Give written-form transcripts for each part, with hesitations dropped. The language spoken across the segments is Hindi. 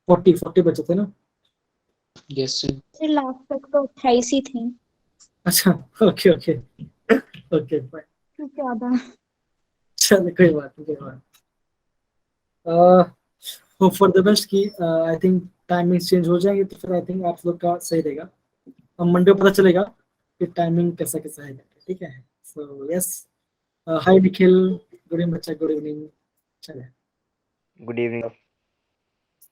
40 बचे थे ना? Yes sir. फिर लास्ट तक तो 28 ही थी। अच्छा, ओके ओके ओके फाइन। कुछ ज्यादा। चलो कोई बात नहीं, कोई बात होप फॉर द बेस्ट कि आई थिंक टाइमिंग चेंज हो जाएंगे, तो फिर आई थिंक आप लोग का सही रहेगा। अब मंडे पता चलेगा कि टाइमिंग कैसा कैसा है, ठीक है? सो यस, हाय निखिल, गुड इवनिंग बच्चा, गुड इवनिंग। चले, गुड इवनिंग।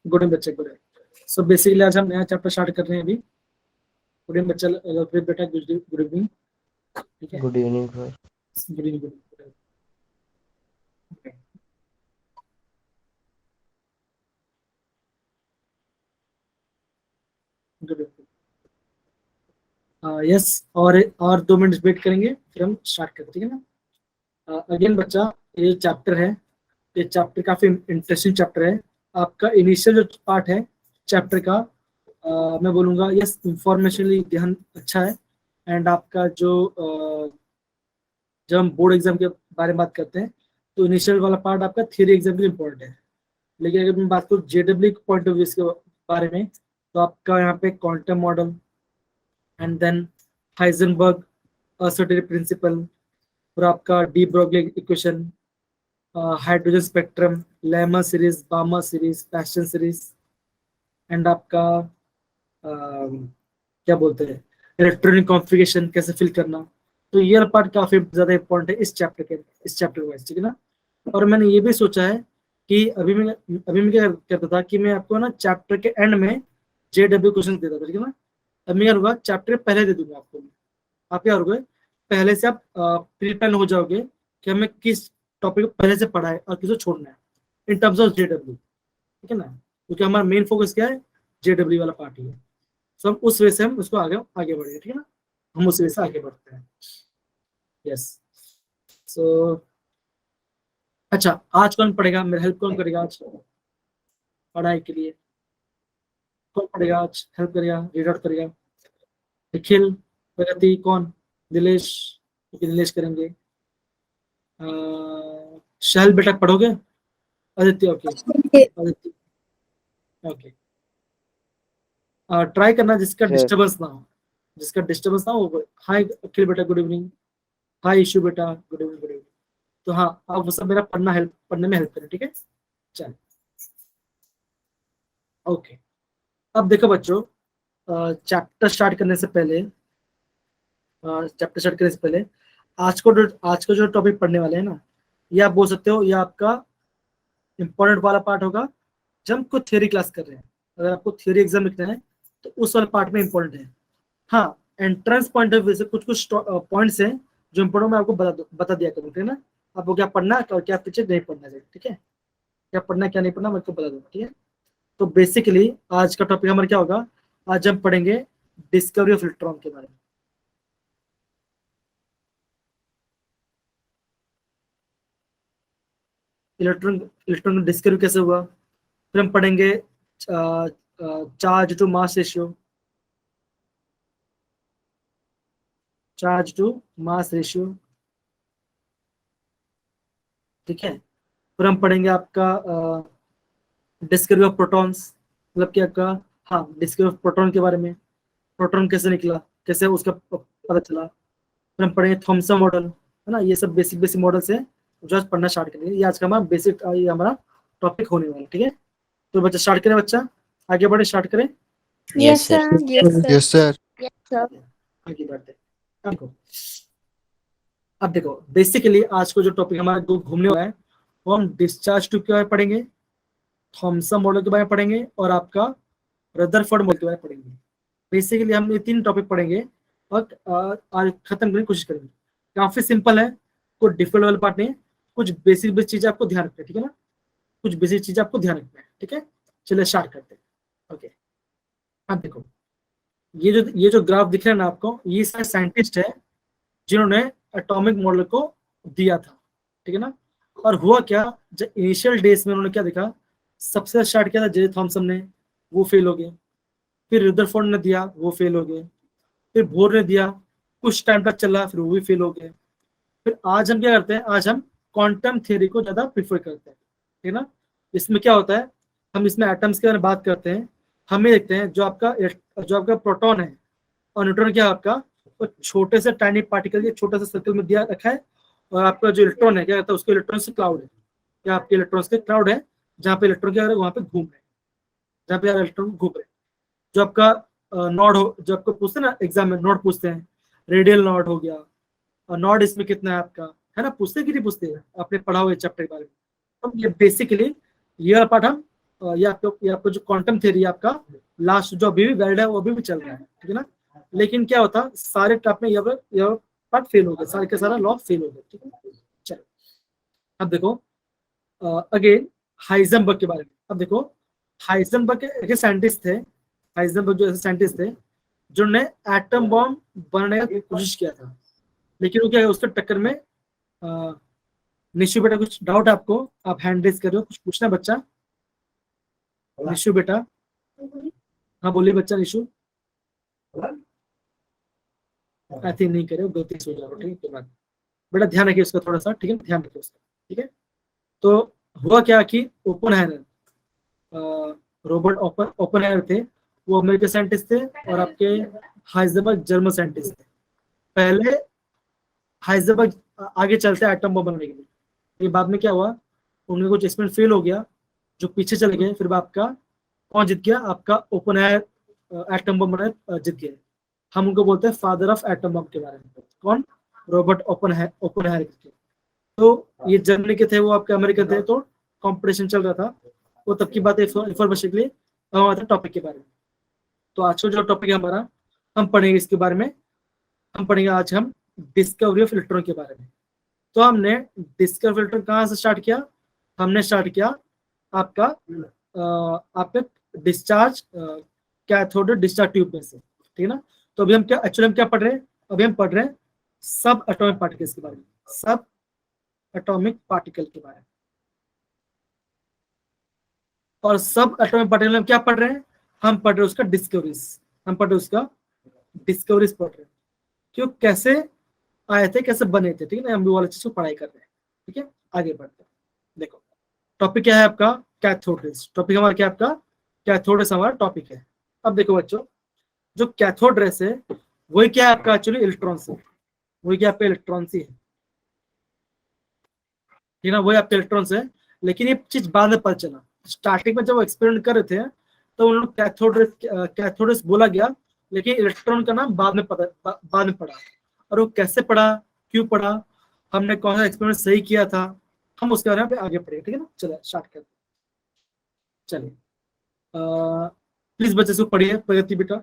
गुड इवनिंग बच्चे, गुड इवनिंग। सो बेसिकली आज हम नया चैप्टर स्टार्ट कर रहे हैं अभी। गुड इवनिंग बच्चा, लवप्रीत बेटा, गुड इवनिंग, ठीक है? Good evening sir. Good evening, good evening. Yes, और 2 मिनट वेट करेंगे, फिर हम स्टार्ट करते हैं, ठीक है ना? अगेन बच्चा, ये चैप्टर है, ये चैप्टर काफी इंटरेस्टिंग चैप्टर है। आपका इनिशियल जो पार्ट है चैप्टर का, मैं बोलूंगा यस, इंफॉर्मेशनली ध्यान अच्छा है। एंड आपका जो जब हम बोर्ड एग्जाम के बारे में बात करते हैं, तो इनिशियल वाला पार्ट आपका थियरी एग्जाम के लिए इंपॉर्टेंट है। लेकिन अगर मैं बात करूँ जेडब्ल्यू पॉइंट ऑफ व्यू के बारे में, तो आपका यहाँ पे quantum model, and then Heisenberg uncertainty principle, और आपका de Broglie equation, hydrogen spectrum, Lyman series, Balmer series, Paschen series, and आपका क्या बोलते हैं, इलेक्ट्रॉनिक कॉन्फ़िगरेशन कैसे फिल करना। तो ये वाला पार्ट काफी ज्यादा इंपॉर्टेंट है इस चैप्टर वाइज, ठीक है ना? और मैंने ये भी सोचा है कि अभी मैं क्या करता था कि मैं आपको ना चैप्टर के एंड में जेडब्ल्यू क्वेश्चन देता था, ठीक है ना? अब मैं क्या होगा, चैप्टर पहले दे दूंगा आपको। आप क्या करोगे, पहले से आप प्री प्लान हो जाओगे कि हमें किस टॉपिक को पहले से पढ़ा है और किसको छोड़ना है इन टर्म्स ऑफ जेडब्ल्यू, ठीक है ना? क्योंकि हमारा मेन फोकस क्या है, जेडब्ल्यू वाला पार्ट ही है। तो हम उस वे से हम उसको आगे आगे बढ़ेंगे, ठीक है ना? हम उस वे से आगे बढ़ते हैं। यस। सो अच्छा, आज कौन पढ़ेगा, मेरा हेल्प कौन करेगा आज पढ़ाई के लिए? कौन पढ़ेगा आज, हेल्प करेगा, रीड आउट करेगा? निखिल, प्रगति, कौन? नीलेश? ओके, नीलेश करेंगे। शहल बेटा पढ़ोगे? Aditya, okay Aditya, okay. Try करना जिसका सर डिस्टर्बेंस ना हो, जिसका डिस्टर्बेंस ना हो। हाय अखिल बेटा, गुड इवनिंग। हाय इशू बेटा, गुड इवनिंग, गुड इवनिंग। तो हाँ, आप वो सब मेरा पढ़ने में हेल्प करें, ठीक है? चल, ओके। अब देखो बच्चों, चैप्टर स्टार्ट करने से पहले, आज को जो टॉपिक पढ़ने वाले हैं ना, ये आप बोल सकते हो ये आपका इंपॉर्टेंट वाला पार्ट होगा जब हम कुछ थियरी क्लास कर रहे हैं। अगर आपको थियरी एग्जाम लिखना है तो उस वाले पार्ट में इंपॉर्टेंट है। हाँ, एंट्रेंस पॉइंट ऑफ व्यू से कुछ कुछ पॉइंट्स हैं जो इंपॉर्टेंट मैं आपको बता दिया करूँ, ठीक है ना? आपको क्या पढ़ना है और क्या पीछे नहीं पढ़ना चाहिए, ठीक है? क्या पढ़ना है क्या नहीं पढ़ना मैं आपको बता दूंगा, ठीक है? तो बेसिकली आज का टॉपिक हमारा क्या होगा, आज हम पढ़ेंगे डिस्कवरी ऑफ इलेक्ट्रॉन के बारे में। इलेक्ट्रॉन इलेक्ट्रॉन डिस्कवरी कैसे हुआ, फिर हम पढ़ेंगे charge to mass ratio, charge to mass ratio, ठीक है? फिर हम पढ़ेंगे आपका डिस्कवरी ऑफ प्रोटॉन्स, मतलब क्या आपका, हाँ, डिस्कवरी ऑफ प्रोटॉन के बारे में, प्रोटॉन कैसे निकला, कैसे उसका पता चला। फिर हम पढ़ेंगे थॉमसन मॉडल, है ना? ये सब बेसिक बेसिक मॉडल्स है जो आज पढ़ना स्टार्ट करेंगे। ये आज का हमारा बेसिक, ये हमारा टॉपिक होने वाला है, ठीक है? तो बच्चा स्टार्ट करें, बच्चा आगे बढ़े, स्टार्ट करें। Yes sir, yes sir, yes sir. Yes sir. आगे बढ़ते हैं। अब देखो बेसिकली आज को जो टॉपिक हमारा घूमने वाला है, वो हम डिस्चार्ज ट्यूब के बारे में पढ़ेंगे, थॉमसन मॉडल के बारे में पढ़ेंगे, और आपका रदरफोर्ड मॉडल के बारे में पढ़ेंगे। बेसिकली हम ये 3 टॉपिक पढ़ेंगे और आज खत्म करने की कोशिश करेंगे। काफी सिंपल है, कोई डिफिकल्ट वाला पार्ट नहीं है। कुछ बेसिक बेसिक चीजें आपको ध्यान रखना है, ठीक है ना? कुछ बेसिक चीजें आपको ध्यान रखना है, ठीक है? चलिए स्टार्ट करते हैं। ओके, अब देखो, ये जो ग्राफ दिख रहा है ना आपको, ये सारे साइंटिस्ट है जिन्होंने एटॉमिक मॉडल को दिया था, ठीक है ना? और हुआ क्या, जब इनिशियल डेज में उन्होंने क्या देखा, सबसे स्टार्ट किया था जे थॉमसन ने, वो फेल हो गए। फिर रदरफोर्ड ने दिया, वो फेल हो गए। फिर बोर ने दिया, कुछ टाइम तक चला, फिर वो भी फेल हो गए। फिर आज हम क्या करते हैं, आज हम क्वांटम थ्योरी को ज्यादा प्रिफर करते हैं, ठीक है ना? इसमें क्या होता है, हम इसमें एटम्स के बारे में बात करते हैं, हम ये देखते हैं जो आपका प्रोटॉन है और न्यूट्रॉन क्या है आपका, वो छोटे से टाइनी पार्टिकल, ये छोटा सा सर्कल में दिया रखा है, और आपका जो इलेक्ट्रॉन है क्या कहता है, उसके इलेक्ट्रॉन से क्लाउड है, क्या आपके इलेक्ट्रॉन के क्लाउड है, जहाँ पे इलेक्ट्रॉन क्या है वहाँ पे घूम रहे हैं, जहाँ पे इलेक्ट्रॉन घूम रहे हैं। जो आपका नॉड हो, जो आपको पूछते हैं ना एग्जाम में, नॉड पूछते हैं, रेडियल नॉड हो गया, और नॉड इसमें कितना है आपका, है ना, पूछते हैं कि नहीं पूछते हैं, आपने पढ़ा हुआ चैप्टर के बारे में। तो ये बेसिकली ये वाला पार्ट हम ये आपको जो क्वांटम थ्योरी आपका लास्ट जो अभी भी वैलिड है वो अभी भी चल रहा है, ठीक है ना। लेकिन क्या होता, सारे टॉप में ये पार्ट फेल हो गया, सारे का सारा लॉ फेल हो गया, ठीक है। चलो अब देखो अगेन हाइजेनबर्ग के बारे में। अब देखो हाइजेनबर्ग एक साइंटिस्ट थे, हाइजेनबर्ग जो ऐसे साइंटिस्ट थे जिन्होंने एटम बॉम्ब बनाने की कोशिश किया था, लेकिन वो क्या है उसके टक्कर में निशु बेटा कुछ डाउट है आपको, आप हैंड रेज कर रहे हो, कुछ पूछना है बच्चा? निशु बेटा, हाँ बोलिए बच्चा निशु। आई थिंक नहीं करे, गलती से हो जा रहा, ठीक है बेटा, ध्यान रखिए उसका थोड़ा सा, ठीक है, ध्यान रखिए उसका, ठीक है। तो हुआ क्या कि ओपेनहाइमर, रॉबर्ट ओपेनहाइमर थे, वो अमेरिकन साइंटिस्ट थे, और आपके हाइजेनबर्ग जर्मन साइंटिस्ट थे। पहले हाइजेनबर्ग आगे चलते एटम बम बनाने के लिए, ये बाद में क्या हुआ, उनका कुछ एक्सपेरिमेंट फेल हो गया, जो पीछे चले गए, फिर आपका कौन जीत गया, आपका ओपेनहाइमर एटम बम बनाए जीत गए। हम उनको बोलते हैं फादर ऑफ एटम बम के बारे में, कौन, रॉबर्ट ओपेनहाइमर के। तो ये जर्मनी के थे, वो आपके अमेरिकन थे, तो कंपटीशन चल रहा था, वो तब की बात है इन्फॉर्मेशन के लिए। अब हम आते हैं टॉपिक के बारे में। तो आज का जो टॉपिक है हमारा, हम पढ़ेंगे इसके बारे में, हम पढ़ेंगे आज हम डिस्कवरी ऑफ इलेक्ट्रॉन के बारे में। तो हमने डिस्कवरी इलेक्ट्रॉन कहाँ से स्टार्ट किया, हमने स्टार्ट किया आपका डिस्चार्ज कैथोड डिस्चार्ज ट्यूब में से, ठीक है ना। तो अभी हम क्या एक्चुअली हम क्या पढ़ रहे हैं, अभी हम पढ़ रहे हैं सब एटॉमिक पार्टिकल्स के बारे में, सब एटॉमिक पार्टिकल के बारे में। और सब एटॉमिक पार्टिकल में क्या पढ़ रहे हैं, हम पढ़ रहे हैं उसका डिस्कवरीज, हम पढ़ रहे हैं उसका डिस्कवरीज पढ़ रहे हैं, क्यों कैसे आए थे, कैसे बने थे, ठीक है ना, हम वो वाली चीज को पढ़ाई कर रहे हैं, ठीक है। आगे बढ़ते हैं, देखो टॉपिक क्या है आपका, कैथोड रेज। टॉपिक हमारा क्या है आपका, कैथोड रेज हमारा टॉपिक है। अब देखो बच्चों, जो कैथोड रेज है वही क्या है आपका, एक्चुअली इलेक्ट्रॉन से, वही क्या आपका इलेक्ट्रॉन से है, ठीक है ना, वही आपका इलेक्ट्रॉन से है। लेकिन ये चीज बाद में पता चला, स्टार्टिंग में जब वो एक्सपेरिमेंट कर रहे थे तो उन्होंने कैथोड रेज बोला गया, लेकिन इलेक्ट्रॉन का नाम बाद में पड़ा। और वो कैसे पड़ा, क्यों पड़ा, हमने कौन सा एक्सपेरिमेंट सही किया था, हम उसके बारे में आगे पढ़ेंगे, ठीक है ना। चलो स्टार्ट करते हैं, चलिए प्लीज बच्चे इसको पढ़िए, प्रगति बेटा,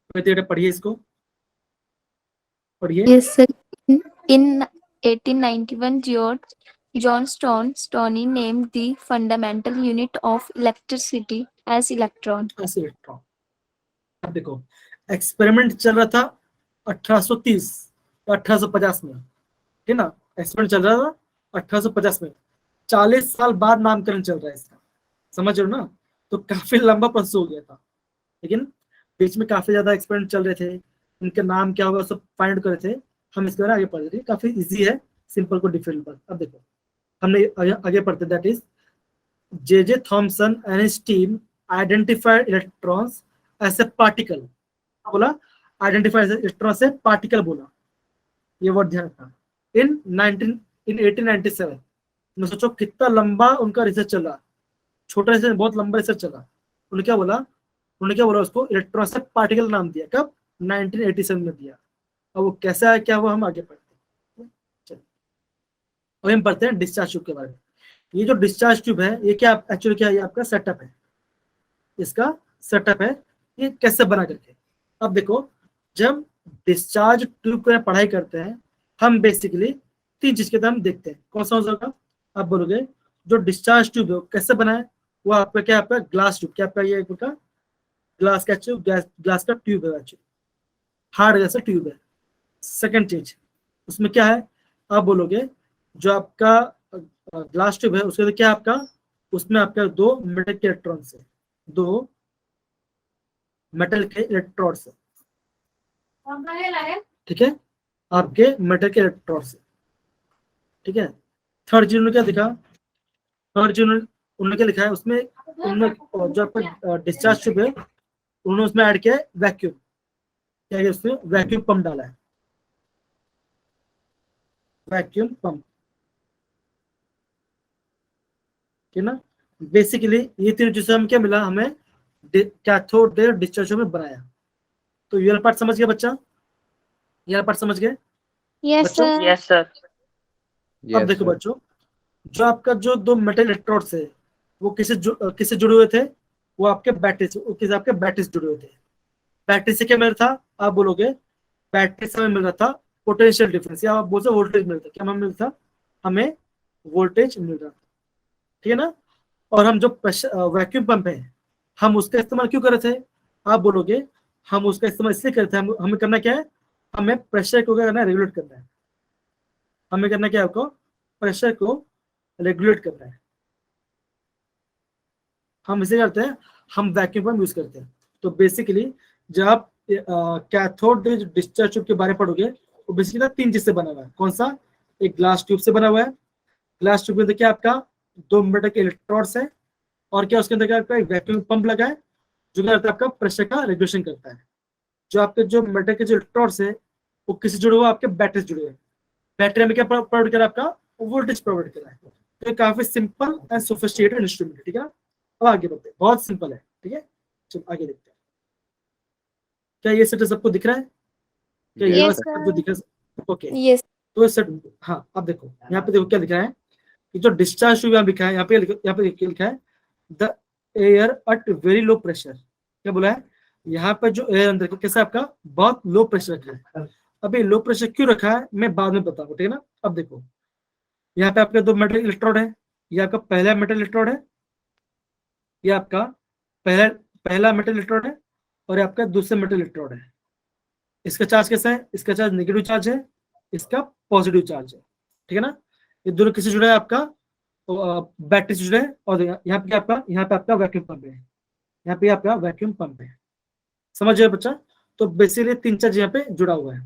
प्रगति बेटा पढ़िए इसको, पढ़िए। Yes, sir. In 1891, John Stoney named the fundamental unit of electricity as electron. ऐसे इलेक्ट्रॉन, अब देखो एक्सपेरिमेंट चल रहा था 1830 या 1850 में, ठीक ना, एक्सपेरिमेंट चल रहा था 1850 में, 40 साल बाद नामकरण चल रहा है इसका, समझ रहे हो ना। तो काफी लंबा प्रोसेस हो गया था, लेकिन बीच में काफी ज्यादा एक्सपेरिमेंट चल रहे थे, उनके नाम क्या होगा सब फाइंड आउट कर रहे थे। हम इसके बारे में आगे पढ़ रहे थे, काफी इजी है, सिंपल को डिफिकल्ट। अब देखो हमने आगे पढ़ते, that is J Thomson and his team identified electrons as a particle, बोला आइडेंटिफाइड इलेक्ट्रॉन से पार्टिकल बोला, ये वर्ड ध्यान रखना। इन 1897 में सोचो कितना लंबा उनका रिसर्च चला, छोटा रिसर्च बहुत लंबा रिसर्च चला। उन्होंने क्या बोला उसको इलेक्ट्रॉन से पार्टिकल नाम दिया, कब, 1987 में दिया। अब वो कैसा है क्या हुआ हम आगे पढ़ते हैं। चलिए अभी हम पढ़ते हैं डिस्चार्ज ट्यूब के बारे में। ये जो डिस्चार्ज ट्यूब है ये क्या एक्चुअली क्या है, ये आपका सेटअप है, इसका सेटअप है, ये कैसे बना करके। अब देखो जब डिस्चार्ज ट्यूब की पढ़ाई करते हैं हम बेसिकली 3 चीज के हम देखते हैं, कौन सा होगा, आप बोलोगे जो डिस्चार्ज ट्यूब है कैसे बना है, वो आपका क्या, आपका ग्लास ट्यूब, क्या आपका ये ग्लास का ग्लास का ट्यूब है, एक्चुअली हार्ड जैसा ट्यूब है। सेकंड चीज उसमें क्या है, आप बोलोगे जो आपका ग्लास ट्यूब है उसके अंदर क्या आपका, उसमें आपका 2 मेटल के इलेक्ट्रॉन है, 2 मेटल के इलेक्ट्रॉन है, ठीक है, आपके मेटल के इलेक्ट्रॉन है, ठीक है। थर्ड चीज क्या दिखा, थर्ड चीज उन्होंने क्या लिखा है उसमें, उन्होंने जो आपका डिस्चार्ज ट्यूब है उन्होंने उसमें ऐड किया है वैक्यूम, क्या है उसमें वैक्यूम पंप डाला है, वैक्यूम पंप, ठीक ना। बेसिकली ये तीनों चीजें हम क्या मिला हमें, कैथोड रे डिस्चार्ज में बनाया। तो ये वाला पार्ट समझ गया बच्चा, ये वाला पार्ट समझ गए Yes, बच्चों? sir. Yes, sir. अब देखो बच्चों, जो आपका जो दो मेटल इलेक्ट्रोड्स है वो किससे जुड़े हुए थे, वो आपके बैटरी से, वो किस आपके बैटरी से जुड़े हुए थे। बैटरी से क्या मिल रहा था, आप बोलोगे बैटरी से हमें मिल रहा था पोटेंशियल डिफरेंस, या आप बोल सकते वोल्टेज मिल रहा था, क्या हमें मिल रहा था, हमें वोल्टेज मिल रहा था, ठीक है ना। और हम जो वैक्यूम पंप है हम उसका इस्तेमाल क्यों कर रहे थे, आप बोलोगे हम उसका इस्तेमाल इसलिए करते हैं, हमें करना क्या है, हमें प्रेशर को क्या करना है, रेगुलेट करना है। हमें करना क्या है, आपको प्रेशर को रेगुलेट करना है, हम इसे करते हैं, हम वैक्यूम पंप यूज करते हैं। तो बेसिकली जब आप कैथोड डिस्चार्ज ट्यूब के बारे में पढ़ोगे वो बेसिकली तीन चीज से बना हुआ है। कौन सा, एक ग्लास ट्यूब से बना हुआ है, ग्लास ट्यूब के अंदर क्या आपका दो मेटल के इलेक्ट्रोड्स है, और क्या उसके अंदर क्या आपका एक वैक्यूम पंप लगा है जो क्या करता है, आपका प्रेशर का रेगुलेशन करता है। जो आपके जो मेटल के जो इलेक्ट्रोड्स है वो किसी जुड़े हुए, आपके बैटरी से जुड़े हुए, बैटरी में क्या प्रोवाइड करा, आपका वोल्टेज प्रोवाइड करा है। तो ये काफी सिंपल एंड सोफिस्टिकेटेड इंस्ट्रूमेंट है, ठीक है ना। अब आगे बढ़ते हैं, बहुत सिंपल है, ठीक है, चलो आगे देखते हैं। क्या ये सेट सबको दिख रहा है, क्या ये Yes, वाला sir. सेट सबको दिख रहा है, ओके। Yes. तो सेट, हाँ अब देखो यहाँ पे, देखो क्या दिख रहा है कि जो डिस्चार्ज ट्यूब यहाँ लिखा है, यहाँ पे लिखा है the air at very low pressure, क्या बोला है, यहाँ पे जो एयर अंदर कैसा आपका बहुत लो प्रेशर रखा है। अभी लो प्रेशर क्यों रखा है मैं बाद में बताऊंगा, ठीक है ना। अब देखो यहाँ पे आपके दो मेटल इलेक्ट्रोड है, ये आपका पहला मेटल इलेक्ट्रोड है, ये आपका पहला पहला मेटल इलेक्ट्रोड है, और ये आपका दूसरा मेटल इलेक्ट्रोड है। इसका चार्ज कैसा है, इसका चार्ज नेगेटिव चार्ज है, इसका पॉजिटिव चार्ज है, ठीक है ना। ये दोनों किससे जुड़ा है, आपका बैटरी से जुड़ा है, और यहाँ पे आपका वैक्यूम पंप है, यहाँ पे आपका वैक्यूम पंप है, समझ रहे हो बच्चा। तो बेसिकली तीन चार्ज यहाँ पे जुड़ा हुआ है।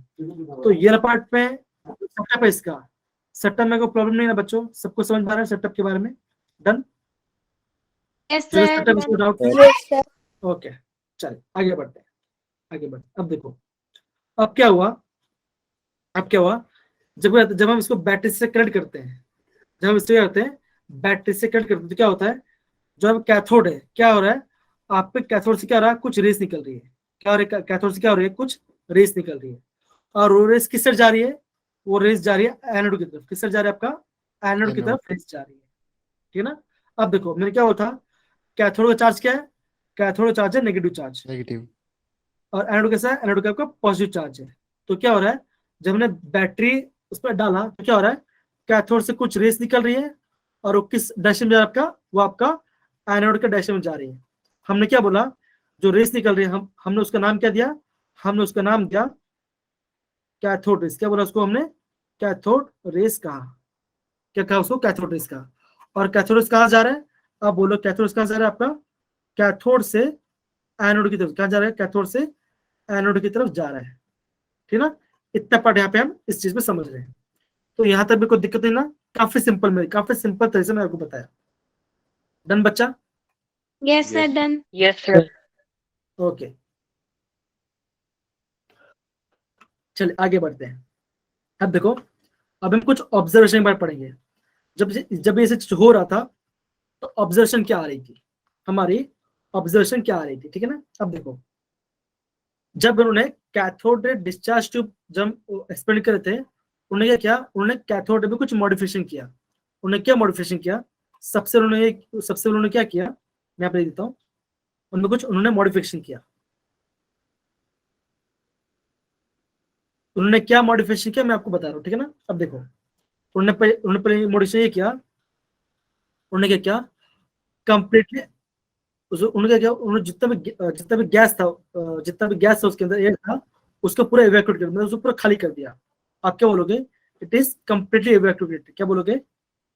तो ये पार्ट पे सेटअप है इसका, सेटअप में कोई प्रॉब्लम नहीं है बच्चों, सबको समझ में आ रहा है सेटअप के बारे में, डन। Yes, जो sir. सेटअप इसको डाउट है, Yes, sir. ओके चलिए आगे बढ़ते हैं, आगे बढ़ते। अब देखो अब क्या हुआ, जब हम इसको बैटरी से कनेक्ट करते हैं, जब हम इससे क्या करते हैं बैटरी से कनेक्ट करते हैं, तो क्या होता है, जो अब कैथोड है क्या हो रहा है, आपके कैथोड से क्या हो रहा है, कुछ रेस निकल रही है, क्या हो रहा है कैथोड से, क्या हो रही है, कुछ रेस निकल रही है। और वो रेस किस तरफ जा रही है, वो रेस जा रही है एनोड की तरफ, किस तरफ जा रही है, आपका एनोड की तरफ रेस जा रही है, ठीक है ना। अब देखो मैंने क्या होता, कैथोड का चार्ज क्या है, कैथोड का चार्ज है नेगेटिव चार्ज, नेगेटिव, और एनोड कैसा है, एनोड का आपका पॉजिटिव चार्ज है। तो क्या हो रहा है, जब हमने बैटरी उस पर डाला तो क्या हो रहा है, कैथोड से कुछ रेस निकल रही है, और वो किस डायरेक्शन में जा रहा है, आपका वो आपका एनोड के डायरेक्शन में जा रही है। हमने क्या बोला, जो रेस निकल रही है हमने उसका नाम क्या दिया, हमने उसका नाम दिया कैथोड रेस, क्या बोला उसको हमने, कैथोड रेस कहा, क्या कहा उसको, कैथोड रेस कहा। और कैथोड रेस कहाँ जा रहा है, आप बोलो कैथोड रेस कहाँ जा रहा है, आपका कैथोड से एनोड की तरफ, कहाँ जा रहा है, कैथोड से एनोड की तरफ जा रहा है, ठीक है ना। इतना पार्ट यहाँ पे हम इस चीज में समझ रहे हैं। तो यहाँ तक भी कोई दिक्कत नहीं ना, काफी सिंपल तरीके से मैं आपको बताया, डन बच्चा। Yes, sir. Yes. Done. Yes, sir. Okay चलिए आगे बढ़ते हैं। अब देखो अब हम कुछ ऑब्जर्वेशन के बारे में पढ़ेंगे। जब ये चीज हो रहा था तो ऑब्जर्वेशन क्या आ रही थी, हमारी ऑब्जर्वेशन क्या आ रही थी, ठीक है ना। अब देखो जब उन्होंने कैथोड रे डिस्चार्ज ट्यूब जब एक्सपेरिमेंट करे थे, उन्होंने क्या किया, उन्होंने कैथोड में कुछ मॉडिफिकेशन किया। उन्होंने क्या मॉडिफिकेशन किया, सबसे उन्होंने क्या किया, मैं आपको देता हूँ, उन्होंने मॉडिफिकेशन किया। उन्होंने क्या मॉडिफिकेशन किया मैं आपको बता रहा हूँ, ठीक है ना। अब देखो उन्होंने पहले मॉडिफिकेशन ये किया, उन्होंने क्या किया कंप्लीटली, उन्होंने क्या किया, उन्होंने जितना भी गैस था उसके अंदर एयर था, उसको पूरा इवैक्यूएट कर दिया, उसको पूरा खाली कर दिया। आप क्या बोलोगे, इट इज कंप्लीटली इवैक्यूएटेड, क्या बोलोगे,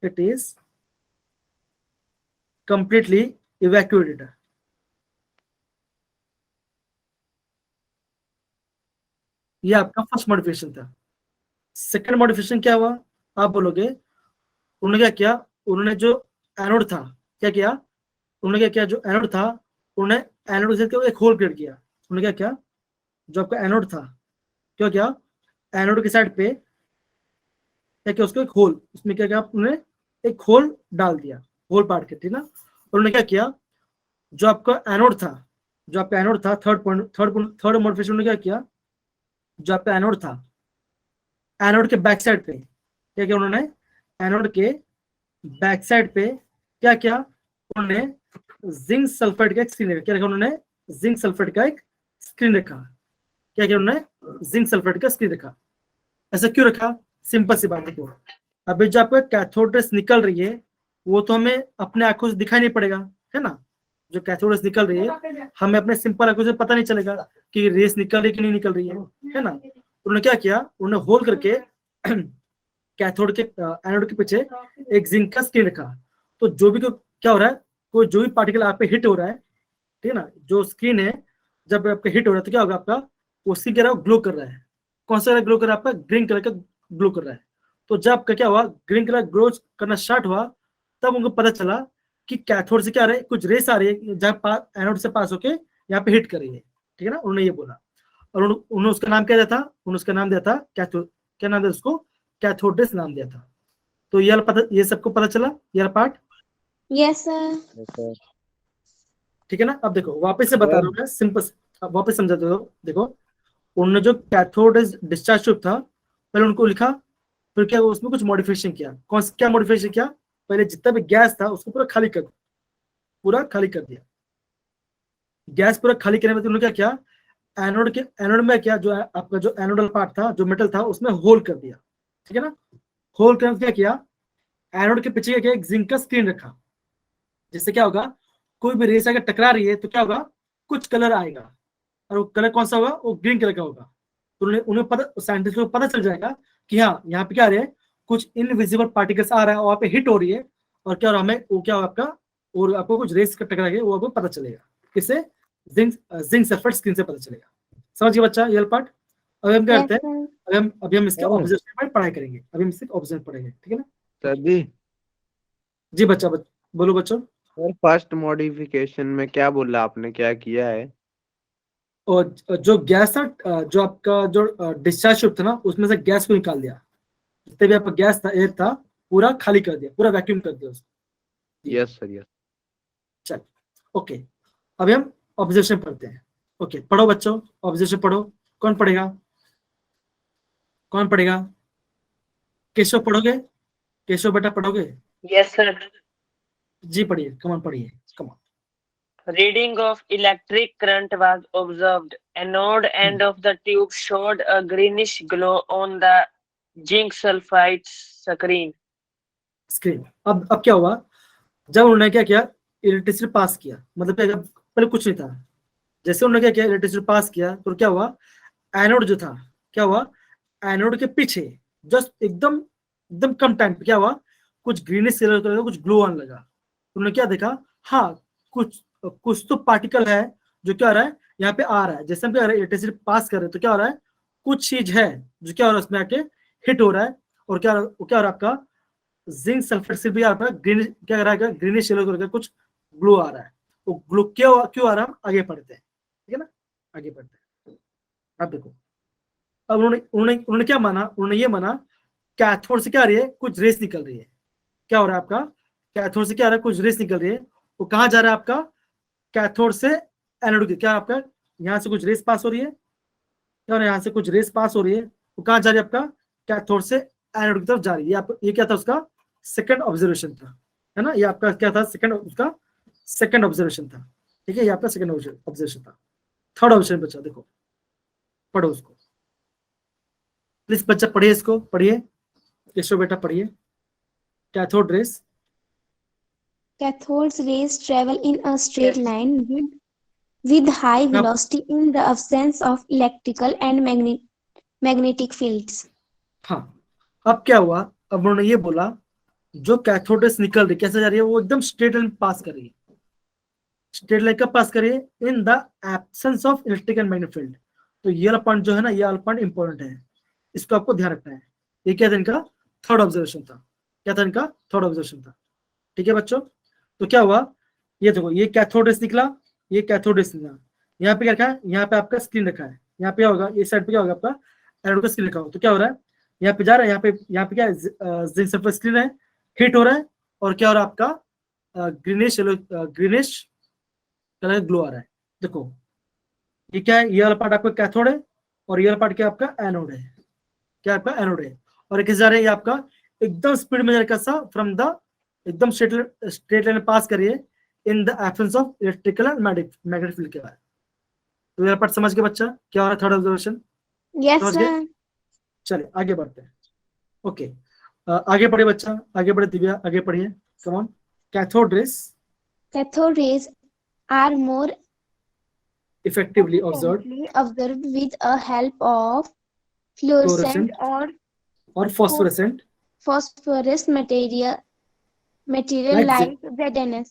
इट इज कंप्लीटली इवैक्यूएटेड। ये आपका फर्स्ट मॉडिफिकेशन था। सेकंड मॉडिफिकेशन क्या हुआ, आप बोलोगे उन्होंने क्या किया, उन्होंने जो एनोड था क्या किया, उन्होंने क्या किया, जो एनोड था उन्होंने एनोड से एक होल क्रिएट किया। उन्होंने क्या किया, जो आपका एनोड था क्या किया, एनोड की साइड पे क्या किया, उसको एक होल, उसमें क्या किया, उन्होंने एक होल डाल दिया, होल पार्ट के, ठीक ना। उन्होंने क्या किया, जो आपका एनोड था, जो आपका एनोड था, थर्ड मॉडिफिकेशन उन्होंने क्या किया, जो आपका एनोड था, एनोड के बैक साइड पे क्या किया उन्होंने, एनोड के बैक साइड पे क्या किया उन्होंने, जिंक सल्फाइड का एक स्क्रीन रखा। क्या रखा उन्होंने, जिंक सल्फाइड का एक स्क्रीन रखा। क्या किया उन्होंने, जिंक सल्फाइड का स्क्रीन रखा। ऐसा क्यों रखा, सिंपल सी बात है। क्यों, अभी जो आपका कैथोड रेस निकल रही है वो तो हमें अपने आंखों से दिखाई नहीं पड़ेगा, है ना। जो कैथोड रेस निकल रही है हमें अपने सिंपल आंखों से पता नहीं चलेगा कि रेस निकल रही है कि नहीं निकल रही है ना। उन्होंने क्या किया, उन्होंने होल करके कैथोड के एनोड के पीछे एक जिंक का स्क्रीन रखा। तो जो भी क्या हो रहा है, कोई जो भी पार्टिकल आप पे हिट हो रहा है, ठीक है ना, जो स्क्रीन है जब आपका हिट हो रहा है तो क्या होगा, आपका वो स्क्रीन क्या ग्लो कर रहा है। कौन सा कलर ग्लो कर रहा है, आपका ग्रीन कलर का ग्लो कर रहा है। तो जब आपका क्या हुआ, ग्रीन कलर ग्लो करना स्टार्ट हुआ, तब उनको पता चला कि कैथोड से क्या आ रहा है, कुछ रेस आ रही है जहाँ एनोड से पास होके यहाँ पे हिट कर रही है, ठीक है ना। उन्होंने ये बोला और उन्होंने उसका नाम क्या दिया था, उन्होंने उसका नाम दिया था कैथोड, क्या नाम दिया उसको, कैथोड रेस नाम दिया था। तो ये सबको पता चला ये part, Yes, sir. Yes, sir. ठीक है ना। अब देखो वापस से बता रहा हूँ मैं, सिंपल, अब वापस समझाते हो। देखो उन्होंने जो कैथोड डिस्चार्ज ट्यूब था पहले उनको लिखा, फिर क्या उसमें कुछ मॉडिफिकेशन किया। क्या मॉडिफिकेशन किया, पहले जितना भी गैस था उसको पूरा खाली कर दिया। गैस पूरा खाली करने में उन्होंने क्या किया, एनोड में क्या, जो आपका जो एनोडल पार्ट था, जो मेटल था, उसमें होल कर दिया, ठीक है ना। होल करने क्या किया, एनोड के पीछे क्या किया, एक जिंक का स्क्रीन रखा। जिससे क्या होगा, कोई भी रेस अगर टकरा रही है तो क्या होगा, कुछ कलर आएगा, और वो कलर कौन सा होगा, वो ग्रीन कलर का होगा। तो उन्हें पता, साइंटिस्ट को पता चल जाएगा कि हाँ यहाँ पे क्या आ रहा है, कुछ इनविजिबल पार्टिकल्स आ रहा है, वहां पे हिट हो रही है, और क्या हो रहा है, हमें वो क्या होगा आपका, और आपको कुछ रेस टकरा गया वो आपको पता चलेगा। किससे, जिंक सल्फेट स्क्रीन से पता चलेगा। समझ गए बच्चा ये पार्ट। अब हम क्या Yes, करते हैं, sir. अभी हम इसके हाँ। ऑब्जर्वेशन पर पढ़ाई करेंगे। अभी हम इसके ऑब्जर्वेशन पढ़ेंगे, ठीक है ना। सर जी, जी बच्चा, बोलो बच्चों। सर फर्स्ट मॉडिफिकेशन में क्या बोला आपने, क्या किया है? और जो गैस था, जो आपका जो डिस्चार्ज ट्यूब था ना, उसमें से गैस को निकाल दिया। जितने भी आपका गैस था, एयर था, पूरा खाली कर दिया, पूरा वैक्यूम कर दिया उसको। Yes sir, yes. चल ओके, अभी हम ऑब्जर्वेशन पढ़ते हैं। ओके पढ़ो बच्चों, ऑब्जर्वेशन पढ़ो। कौन पढ़ेगा, कौन पढ़ेगा, केशव पढ़ोगे, केशव बेटा पढ़ोगे। Yes, sir. जी पढ़िए, कमान पढ़िए, कमान। Reading of electric current was observed. Anode end of the tube showed a greenish glow on the zinc sulfide screen. अब क्या हुआ, जब उन्होंने क्या किया, इलेक्ट्रिसिटी पास किया, मतलब क्या, पहले कुछ नहीं था, जैसे उन्होंने क्या किया, इलेक्ट्रिसिटी पास किया तो क्या हुआ, एनोड जो था, क्या हुआ, एनोड के पीछे जस्ट एकदम एकदम कम टाइम पे क्या हुआ, कुछ ग्रीनिश कलर का कुछ ग्लो आने लगा। तो उन्होंने क्या देखा, हाँ कुछ तो पार्टिकल है जो क्या हो रहा है, यहाँ पे आ रहा है। जैसे हम क्या इलेक्ट्रिसिटी पास कर रहे हैं तो क्या हो रहा है, कुछ चीज है जो क्या हो रहा है, उसमें आके हिट हो रहा है, और क्या हो रहा है, आपका जिंक सल्फेट से भी आ रहा है, ग्रीन क्या रहा है, ग्रीनिश येलो कलर का कुछ ग्लो आ रहा है। वो ग्लो क्यों आ रहा है, हम आगे पढ़ते हैं, ठीक है ना, आगे पढ़ते हैं। अब देखो, अब उन्होंने क्या माना, उन्होंने ये माना कैथोड से क्या आ रही है, कुछ रेस निकल रही है। क्या हो रहा है आपका, कैथोड से क्या आ रहा है, कुछ रेस निकल रही है। वो कहाँ जा रहा है आपका, कैथोड से एनोड की, क्या आपका यहाँ से कुछ रेस पास हो रही है, क्या हो रहा है, यहाँ से कुछ रेस पास हो रही है। वो कहाँ जा रही है, आपका कैथोड से एनोड की तरफ जा रही है। ये क्या था, उसका सेकंड ऑब्जर्वेशन था, है ना। ये आपका क्या था, उसका सेकंड ऑब्जर्वेशन था, ठीक है। ये आपका सेकंड ऑब्जर्वेशन था। थर्ड ऑब्जर्वेशन बच्चा देखो, पढ़ो उसको प्लीज बच्चा, पढ़िए इसको, पढ़िए केशव बेटा, पढ़िए। Cathode rays, Cathode's rays travel in a straight line with high velocity in the absence of electrical and magnetic fields. हाँ अब क्या हुआ, अब उन्होंने ये बोला जो कैथोड रेस निकल रही कैसे जा रही है, वो एकदम स्ट्रेट लाइन पास कर रही है। स्ट्रेट लाइन कब पास कर रही है, in the absence of electric and magnetic field. तो ये वाला पॉइंट जो है ना, ये वाला पॉइंट इंपॉर्टेंट है, इसको आपको ध्यान रखना है। ये क्या था, इनका थर्ड ऑब्जर्वेशन था। क्या था इनका, थर्ड ऑब्जर्वेशन था, ठीक है बच्चों। तो क्या हुआ, ये देखो ये कैथोड रेस निकला, ये कैथोड रेस निकला, यहाँ पे क्या रखा है, यहाँ पे आपका स्क्रीन रखा है, यहाँ पे क्या होगा, इस साइड पे क्या होगा आपका एनोड का स्क्रीन रखा होगा। तो क्या हो रहा है, यहाँ पे जा रहा है, यहाँ पे क्या है, जिंक सल्फर स्क्रीन है, हिट हो रहा है, और क्या हो रहा है आपका ग्रीनिश कलर ग्लो आ रहा है। देखो ये क्या है, ये वाला पार्ट आपका कैथोड है, और ये वाला पार्ट क्या आपका एनोड है, क्या आपका एनोड है। और किस जा रहा है, ये आपका एकदम स्पीड में कैसा फ्रॉम द एकदम स्ट्रेट लाइन पास करिए in the absence of electrical and magnetic field के बारे। तो ये पार्ट समझ के बच्चा क्या हो रहा है, थर्ड ऑब्जर्वेशन Yes, समझ गए? sir. चलिए आगे बढ़ते हैं। ओके आगे पढ़िए बच्चा, आगे बढ़े दिव्या, आगे पढ़िए, come on. Cathode rays Cathode rays are more effectively observed efficiently observed with a help of fluorescent or or phosphorescent phosphorus material Like like ZNS.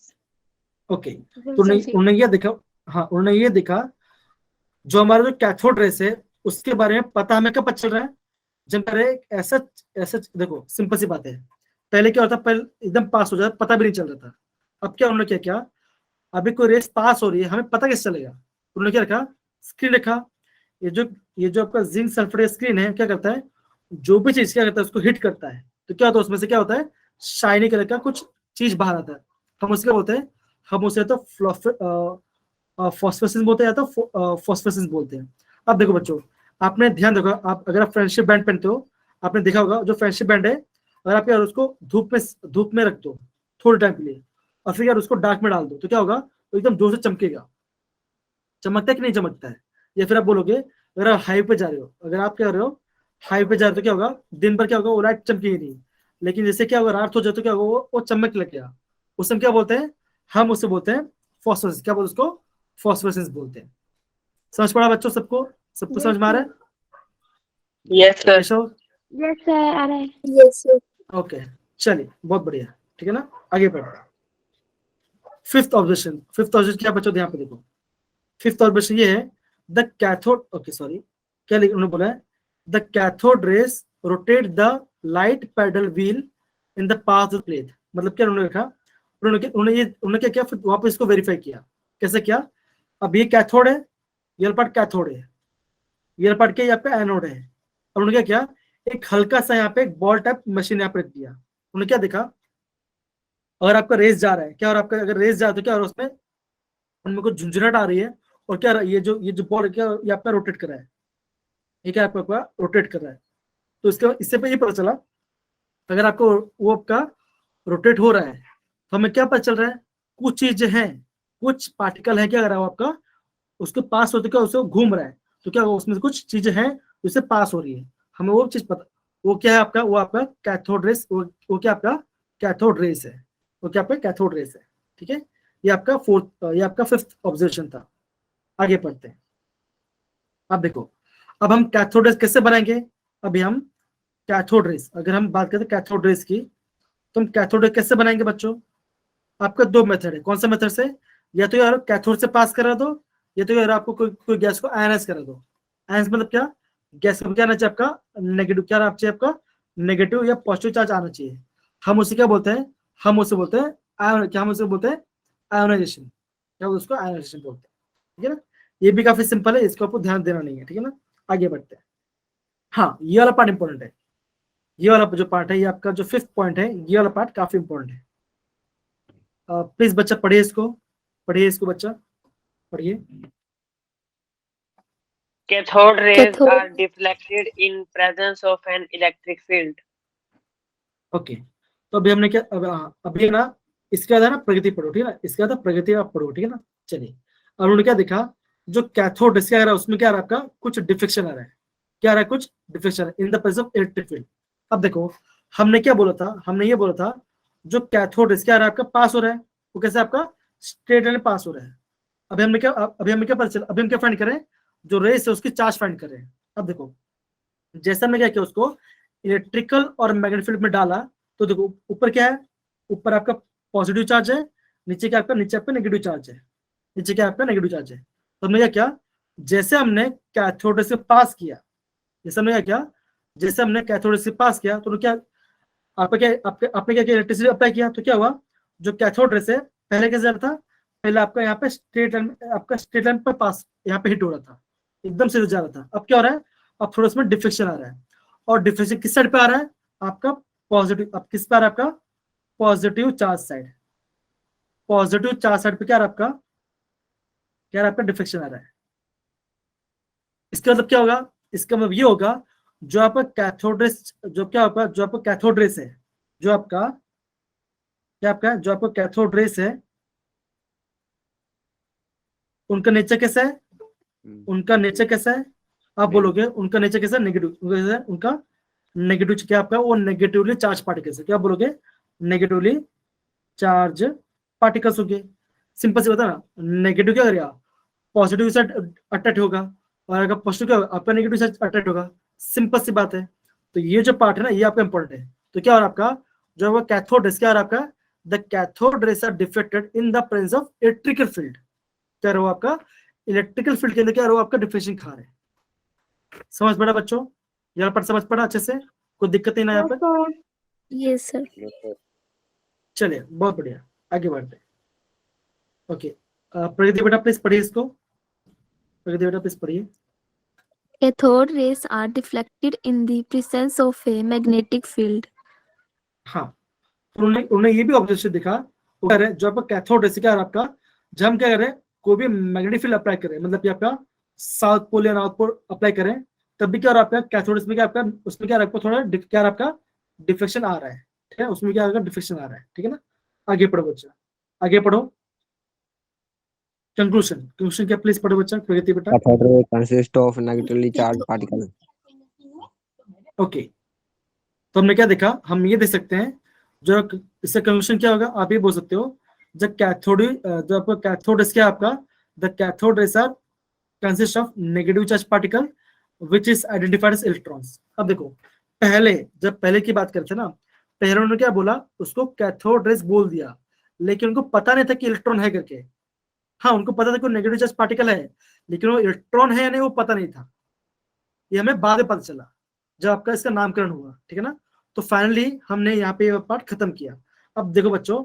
Okay. तो उन्होंने ये देखा, हाँ उन्होंने ये देखा जो हमारा जो कैथोड रेस है उसके बारे में पता हमें कब पता चल रहा है, जब ऐसा ऐसा देखो सिंपल सी बात है, पहले क्या होता, पहले एकदम पास हो जाता, पता भी नहीं चल रहा था। अब क्या उन्होंने क्या किया, अभी कोई रेस पास हो रही है हमें पता कैसे चलेगा, उन्होंने क्या रखा, स्क्रीन रखा। ये जो आपका जिंक सल्फेट स्क्रीन है क्या करता है, जो भी चीज क्या करता है उसको हिट करता है, तो क्या होता है उसमें से क्या होता है, शाइनी कलर का कुछ चीज बाहर आता है, हम उसके बोलते हैं, हम उसे तो फॉस्फोरेसेंस बोलते हैं या तो फॉस्फोरेसेंस बोलते हैं। अब देखो बच्चों, आपने ध्यान रखो, आप अगर आप फ्रेंडशिप बैंड पहनते हो, आपने देखा होगा जो फ्रेंडशिप बैंड है, अगर आप यार उसको धूप में रख दो थोड़े टाइम के लिए, और फिर यार उसको डार्क में डाल दो, तो क्या होगा, तो एकदम जोर से चमकेगा। चमकता है कि नहीं चमकता है? या फिर आप बोलोगे अगर आप हाईवे पे जा रहे हो, अगर आप क्या कर रहे हो हाईवे पे जा रहे हो, तो क्या होगा, दिन भर क्या होगा, वो लाइट चमकेगी नहीं, लेकिन जैसे क्या होगा रात हो जाए तो क्या होगा, वो चमक लग गया, उस समय क्या बोलते हैं, हम उसे बोलते हैं फॉस्फोरेंस, क्या बोलते हैं उसको, फॉस्फोरेसेंस बोलते हैं। समझ पड़ा बच्चों, सबको समझ में आ रहा है? Yes, sir. Keshav? Yes, sir. आ रहा है. Yes, sir. ओके चलिए बहुत बढ़िया, ठीक है ना, आगे बढ़ते हैं। फिफ्थ ऑब्जर्वेशन क्या बच्चों, ध्यान पे देखो। फिफ्थ ऑब्जर्वेशन ये है, द कैथोड, ओके सॉरी क्या उन्होंने बोला है, the cathode rays rotate the light paddle wheel in the path of plate. मतलब क्या उन्होंने लिखा, उन्होंने क्या किया, फिर वापस इसको वेरीफाई किया। कैसे किया, अब ये कैथोड है, ये पार्ट कैथोड है, ये पार्ट क्या आपका एनोड है, और उन्होंने क्या किया, एक हल्का सा यहाँ पे एक बॉल टाइप मशीन यहाँ पे रख दिया। उन्होंने क्या देखा, अगर आपका रेस जा रहा है, क्या और आपका अगर रेस जा रहा है तो क्या, और उसमें उनमें कुछ झुंझुनाहट आ रही है, और क्या ये जो बॉल क्या ये आपका रोटेट कर रहा है, ये क्या आपका रोटेट कर रहा है। तो इससे पे ये पता चला, अगर आपको वो आपका रोटेट हो रहा है तो हमें क्या पता चल रहा है, कुछ चीजें हैं, कुछ पार्टिकल है क्या कर रहा है आपका, उसके पास होते क्या उसको घूम रहा है, तो क्या उसमें कुछ चीजें हैं उससे पास हो रही है, हमें वो चीज पता, वो क्या है आपका, वो आपका कैथोड रेस, वो क्या आपका कैथोड रेस है, वो क्या आपका कैथोड रेस है। ठीक है, ये आपका फिफ्थ ऑब्जर्वेशन था। आगे पढ़ते हैं। अब देखो, अब हम कैथोड रेस कैसे बनाएंगे, अभी हम कैथोड रेस, अगर हम बात करते हैं कैथोड रेस की, तो हम कैथोड रेस कैसे बनाएंगे बच्चों, आपका दो मेथड है। कौन सा मेथड से, या तो यार कैथोड से पास करा दो, या तो यार आपको कोई गैस को आयनाइज करा दो। आयनाइज मतलब क्या, गैस को क्या आना चाहिए आपका नेगेटिव, क्या आना चाहिए आपका नेगेटिव या पॉजिटिव चार्ज आना चाहिए। हम उसे क्या बोलते हैं, हम उसे बोलते हैं आयोनाइजेशन, क्या उसको आयोनाइजेशन बोलते हैं। ठीक है ना, ये भी काफी सिंपल है, इसके ऊपर ध्यान देना नहीं है। ठीक है ना, आगे बढ़ते हैं। हाँ ये वाला पार्ट इंपॉर्टेंट है, ये वाला जो पार्ट है, ये आपका जो फिफ्थ पॉइंट है, ये वाला पार्ट काफी इंपॉर्टेंट है। प्लीज बच्चा पढ़िए इसको बच्चा पढ़िए। Cathode rays Cathode. are deflected in presence of an electric field. Okay तो अभी हमने क्या, अभी ना इसके बाद है ना प्रगति पढ़ो, ठीक है ना, इसके बाद प्रगति आप पढ़ो, ठीक है ना। चलिए अब उन्होंने क्या देखा, जो कैथोड रेस क्या आ रहा है उसमें क्या आ रहा है आपका कुछ डिफ्लेक्शन आ रहा है, क्या आ रहा है कुछ deflection in the presence of electric field. अब देखो हमने क्या बोला था, हमने ये बोला था जो कैथोड रेस क्या आ रहा है आपका पास हो रहा है, वो कैसे आपका स्ट्रेट लाइन पास हो रहा है। अभी हमें क्या पता चला, अभी हम क्या फाइंड करें, जो रेस है उसकी चार्ज फाइंड करें। अब देखो जैसा हमने क्या किया, उसको इलेक्ट्रिकल और मैग्नेटिक फील्ड में डाला, तो देखो ऊपर क्या है, ऊपर आपका पॉजिटिव चार्ज है, नीचे क्या आपका नेगेटिव चार्ज है, नीचे क्या आपका नेगेटिव चार्ज है। तो हमने क्या किया, जैसे हमने कैथोड से पास किया, जैसे हमने कैथोड से पास किया, तो क्या आपने क्या इलेक्ट्रिसिटी अप्लाई किया, तो क्या हुआ, जो कैथोड रेस है पहले कैसे जा रहा था, पहले आपका यहाँ पे स्ट्रेट लाइन, आपका स्ट्रेट लाइन पर पास यहाँ पे हिट हो रहा था, एकदम सीधे जा रहा था। अब क्या हो रहा है, अब थोड़ा इसमें डिफ्लेक्शन आ रहा है, और डिफ्लेक्शन किस साइड पे आ रहा है, आपका पॉजिटिव, अब किस पे आ रहा है, आपका positive charge side, positive charge side पे क्या आ रहा है आपका, क्या आ रहा है आपका डिफ्लेक्शन आ रहा है। इसका मतलब क्या होगा, इसका मतलब ये होगा जो आपका कैथोड रेस, जो क्या होगा, जो आपका कैथोड रेस है, जो आपका क्या आपका जो आपका कैथोड रेस है, उनका नेचर कैसा है, उनका नेचर कैसा है, आप बोलोगे उनका नेचर कैसा है, नेगेटिव, उनका नेगेटिव क्या आपका, वो नेगेटिवली चार्ज पार्टिकल्स है, क्या बोलोगे, नेगेटिवली चार्ज पार्टिकल्स होंगे। सिंपल सी बता ना, नेगेटिव क्या करेगा, पॉजिटिव से अट्रैक्ट होगा, और अगर पॉजिटिव क्या होगा, आपका नेगेटिव से अट्रैक्ट होगा। सिंपल सी बात है। तो ये जो पार्ट है ना, ये आपका इंपॉर्टेंट है। तो क्या हो रहा है आपका, जो वो कैथोड रेस, क्या हो रहा है आपका, the cathode rays are deflected in the presence of electrical field, क्या रहा आपका, इलेक्ट्रिकल फील्ड के अंदर क्या रहा आपका डिफ्लेक्शन खा रहे हैं। समझ पड़ा बच्चों, यहाँ पर समझ पड़ा अच्छे से, कोई दिक्कत नहीं ना यहाँ पर। Yes, sir. चलिए बहुत बढ़िया, आगे बढ़ते हैं। ओके, प्रगति बेटा प्लीज पढ़िए इसको, प्रगति बेटा प्लीज पढ़िए। Cathode rays are deflected in the presence of a magnetic field. हाँ, उन्होंने ये भी ऑब्जर्वेशन दिखा, वो कह रहे हैं जो आपका कैथोड रेस क्या है आपका, जब हम क्या कर रहे हैं, कोई भी मैग्नेटिक फील्ड अप्लाई करें, मतलब कि आपका साउथ पोल या नॉर्थ पोल अप्लाई करें, तब भी क्या हो रहा है आपका कैथोड रेस में, क्या आपका उसमें क्या आपका थोड़ा क्या आपका डिफ्लेक्शन आ रहा है, ठीक है, उसमें क्या डिफ्लेक्शन आ रहा है, ठीक है ना। आगे पढ़ो बच्चा, आगे पढ़ो, कंक्लूजन क्या प्लीज पढ़ो बच्चा, प्रगति बेटा। Cathode ray consists of negatively charged particles. Okay, तो हमने क्या देखा, हम ये देख सकते हैं, जो इसका कंक्लूजन क्या होगा, आप ये बोल सकते हो, जब कैथोड, जो आपका कैथोड रेस क्या आपका, the cathode rays are consist of negative charge particle which is identified as electrons. अब देखो, पहले की बात करते ना, पहले उन्होंने क्या बोला, उसको कैथोड रेस बोल दिया, लेकिन उनको पता नहीं था कि इलेक्ट्रॉन है करके। हाँ, उनको पता था कि नेगेटिव चार्ज पार्टिकल है, लेकिन वो इलेक्ट्रॉन है या नहीं वो पता नहीं था, ये हमें बाद में पता चला जब आपका इसका नामकरण हुआ, ठीक है ना। तो फाइनली हमने यहाँ पे ये पार्ट खत्म किया। अब देखो बच्चों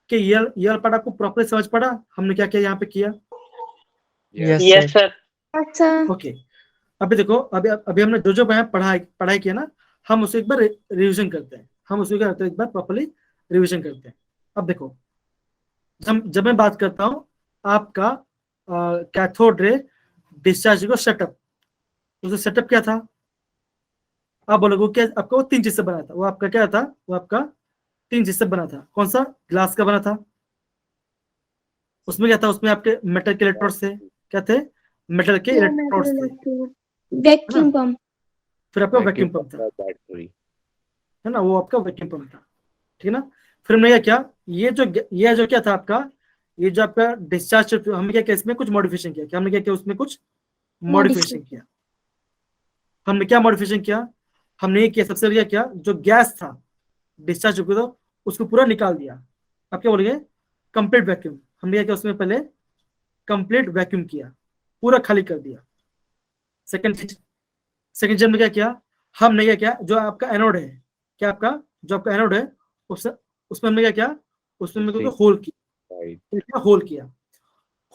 कि ये पार्ट आपको प्रॉपर्ली समझ पड़ा, हमने क्या किया यहाँ पे किया। Yes, sir. अच्छा, ओके, अभी देखो, अभी हमने जो पढ़ाई किया ना, हम उसे एक बार रिवीजन करते हैं, हम उसे क्या करते हैं, एक बार प्रॉपर्ली रिवीजन करते हैं। अब देखो, जब मैं बात करता हूँ आपका कैथोड रे डिस्चार्ज को सेटअप, तो सेटअप क्या था, आप बोलोगे क्या, आपका वो 3 चीज से बना था, वो आपका क्या था, वो आपका 3 चीज से बना था। कौन सा, ग्लास का बना था, उसमें क्या था, उसमें आपके मेटल के इलेक्ट्रोड थे, क्या थे, मेटल के इलेक्ट्रोड थे, वैक्यूम पंप, फिर आपका वैक्यूम पंप था, है ना, वो आपका वैक्यूम पंप था, ठीक है ना। फिर हमने क्या किया, ये जो क्या था आपका, ये जो आपका डिस्चार्ज, हमने क्या किया, इसमें कुछ मॉडिफिकेशन किया, क्या हमने क्या किया, उसमें कुछ मॉडिफिकेशन किया। हमने क्या मॉडिफिकेशन किया, हमने ये किया, सबसे पहले क्या, जो गैस था डिस्चार्ज हो गया, उसको पूरा निकाल दिया। अब क्या बोलेंगे, कंप्लीट वैक्यूम। हमने क्या किया, उसमें पहले कंप्लीट वैक्यूम किया, पूरा खाली कर दिया। सेकंड चीज में क्या किया, हमने क्या किया, जो आपका एनोड है, क्या आपका जो आपका एनोड है, उसमें हमने क्या किया, उसमें हमने होल किया, होल किया।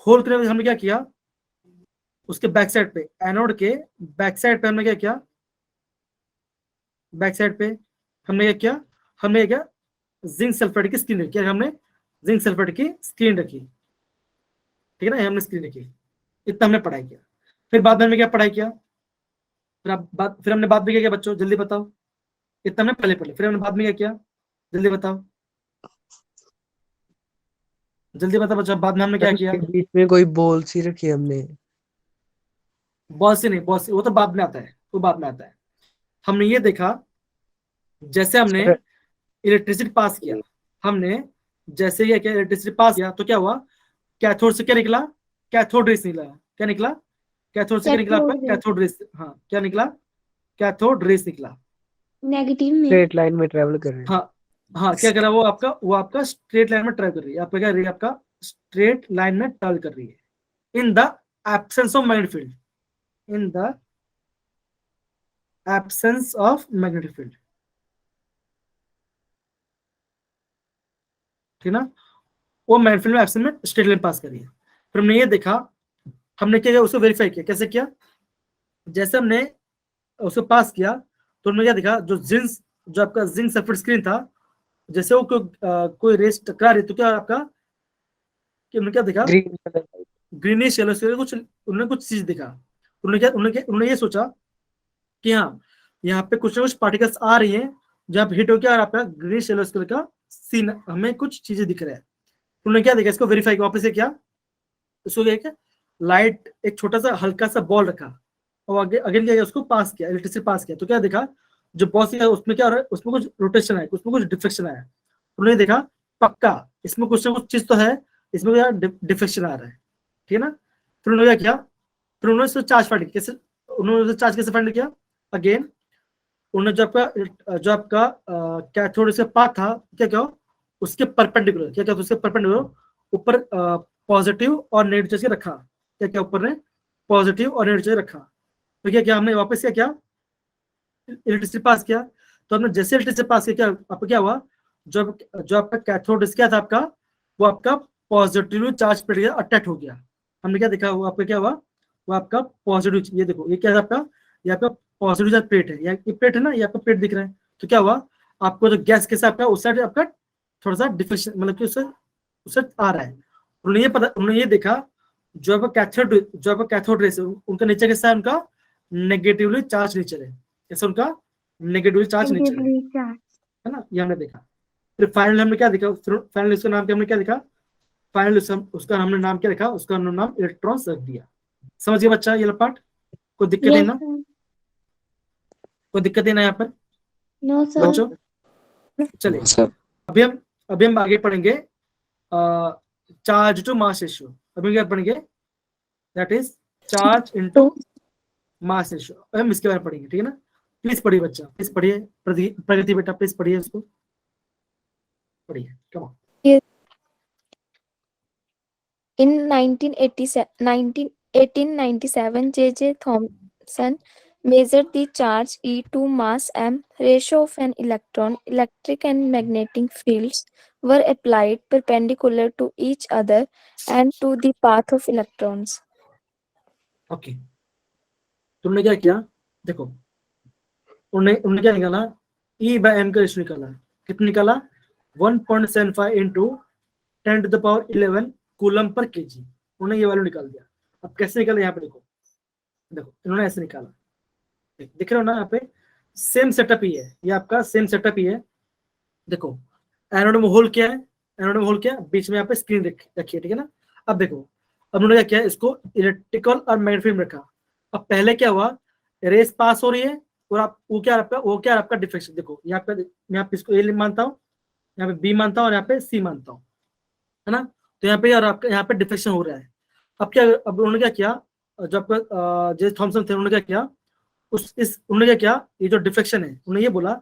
होल करने में हमने क्या किया, उसके बैक साइड पे, एनोड के बैक साइड पे हमने क्या किया, बैक साइड पे हमने क्या किया, हमने क्या, जिंक सल्फेट की स्क्रीन रखी, हमने जिंक सल्फेट की स्क्रीन रखी, ठीक है ना, हमने स्क्रीन रखी। इतना हमने पढ़ाई किया। फिर बाद में हमने क्या पढ़ाई किया, फिर हमने बाद में क्या किया बच्चों, जल्दी बताओ, इतना हमने पहले पढ़े, फिर हमने बाद में क्या किया, जल्दी बताओ, जल्दी बताओ बच्चों, बाद में हमने क्या किया, बीच में कोई बॉल सी रखी हमने। बॉस से नहीं, बॉस वो तो बाद में आता है, वो बाद में आता है। हमने ये देखा, जैसे हमने इलेक्ट्रिसिटी पास किया, हमने जैसे ये क्या इलेक्ट्रिसिटी पास किया, तो क्या हुआ, कैथोड से क्या निकला, कैथोड रेस निकला, क्या निकला, कैथोड से क्या निकला आपका, कैथोड रेस, हाँ क्या निकला, कैथोड रेस निकला, नेगेटिव में, स्ट्रेट लाइन में ट्रेवल कर रहे हैं। हाँ हाँ, क्या करा, वो आपका स्ट्रेट लाइन में ट्रेवल कर रही है, आपका क्या रही है, आपका स्ट्रेट लाइन में ट्रेवल कर रही है, in the absence of magnetic field, in the absence of magnetic field, ठीक है ना। वो मैग्नेटिक एक्शन में स्ट्रेट लाइन पास करी है। फिर हमने ये देखा, हमने क्या किया, उसको वेरीफाई किया। कैसे किया? जैसे हमने उसको पास किया तो हमने क्या देखा, जो आपका जिंक सल्फेट स्क्रीन था, जैसे वो कोई रेस टकरा रही तो क्या आपका, कि हमने क्या देखा, ग्रीन कलर ग्रीनिश येलो से कुछ उन्होंने कुछ चीज देखा। उन्होंने ये सोचा कि हाँ यहाँ पे कुछ ना कुछ पार्टिकल्स आ रही हैं, जब हिट हो गया और आपका ग्रीनिश येलो कलर का सीन, हमें कुछ चीजें दिख रहा है। उन्होंने क्या देखा, इसको वेरीफाई किया, वापस से किया, इसको क्या, लाइट एक छोटा सा हल्का सा बॉल रखा और आगे अगेन क्या, उसको पास किया, इलेक्ट्रिसिटी पास किया, तो क्या देखा, जो बॉल है उसमें क्या हो रहा है, उसमें कुछ रोटेशन है, उसमें कुछ डिफ्लेक्शन आया। उन्होंने देखा पक्का इसमें कुछ ना कुछ चीज तो है, इसमें क्या डिफ्लेक्शन आ रहा है, ठीक है ना। फिर उन्होंने क्या किया, फिर उन्होंने चार्ज फाइंड कैसे, उन्होंने चार्ज कैसे फाइंड किया, अगेन उन्होंने जो आपका कैथोड से पाथ था, क्या उसके परपेंडिकुलर, क्या उसके परपेंडिकुलर ऊपर पॉजिटिव और नेगेटिव चार्ज रखा, क्या ऊपर ने पॉजिटिव और नेगेटिव चार्ज रखा। तो क्या हमने वापस क्या इलेक्ट्रिसिटी पास किया। तो हमने जैसे इलेक्ट्रिसिटी पास किया, आपका क्या हुआ, जो आपका कैथोड क्या था आपका, वो आपका पॉजिटिव चार्ज प्लेट गया, अटैच हो गया। हमने क्या देखा, वो आपका क्या हुआ, वो आपका पॉजिटिव, ये देखो ये क्या है आपका, ये आपका पॉजिटिव चार्ज प्लेट है, ये प्लेट है ना, ये आपका प्लेट दिख रहा है। तो क्या हुआ, आपको जो गैस के साथ उस साइड आपका थोड़ा सा डिफ्लेक्शन, मतलब कि उससे आ रहा है। उन्होंने ये देखा, जो आपका कैथोड रेस उनका नेचर कैसा है, उनका नेगेटिवली चार्ज नेचर है। कैसा उनका नेगेटिवली चार्ज नेचर है ना, ये हमने देखा। फिर फाइनल हमने क्या देखा, फाइनल उसका नाम हमने क्या देखा, फाइनल उसका हमने नाम क्या रखा, उसका नाम इलेक्ट्रॉन्स रख दिया। समझ गया बच्चा ये पार्ट? कोई दिक्कत है ना, कोई दिक्कत है ना यहाँ पर नो सर। बच्चों? चलिए सर अभी हम आगे पढ़ेंगे चार्ज टू मास रेशियो। अभी क्या पढ़ेंगे, that is charge into mass ratio, हम इसके बारे में पढ़ेंगे, ठीक है ना। प्लीज पढ़िए बच्चा, प्लीज पढ़िए, प्रगति बेटा प्लीज पढ़िए, उसको पढ़िए, come on. In 1897, J.J. Thomson measured the charge E to mass m ratio of an electron. Electric and magnetic fields were applied perpendicular to each other and to the path of electrons. Okay, तुमने क्या किया, देखो उन्होंने क्या निकाला, E by m का रेशियो निकाला। कितना निकाला, 1.75 into 10 to the power 11 coulomb per KG. उन्होंने ये वैल्यू निकाल दिया। अब कैसे निकाला, यहाँ पे देखो इन्होंने ऐसे निकाला, दिख रहे हो ना, यहाँ पे सेम सेटअप ही है, ये आपका सेम सेटअप ही है। देखो एनोड में होल क्या है, एनोड में होल क्या है, बीच में यहाँ पे स्क्रीन रखी है, ठीक है ना। अब देखो, अब उन्होंने क्या किया, इसको इलेक्ट्रिकल और मैग्नेटिक फील्ड रखा। अब पहले क्या हुआ, रेस पास हो रही है और आप वो क्या आपका डिफ्लेक्शन। देखो यहाँ पे मैं आप इसको ए मानता हूँ, यहाँ पे बी मानता हूँ और यहाँ पे सी मानता हूँ, है ना। तो यहाँ पे यार आपका यहाँ पे डिफ्लेक्शन हो रहा है। अब उन्होंने क्या किया, जो आपका जे थॉमसन थे, उन्होंने क्या किया, उन्होंने क्या किया, ये जो डिफ्लेक्शन है, उन्होंने ये बोला,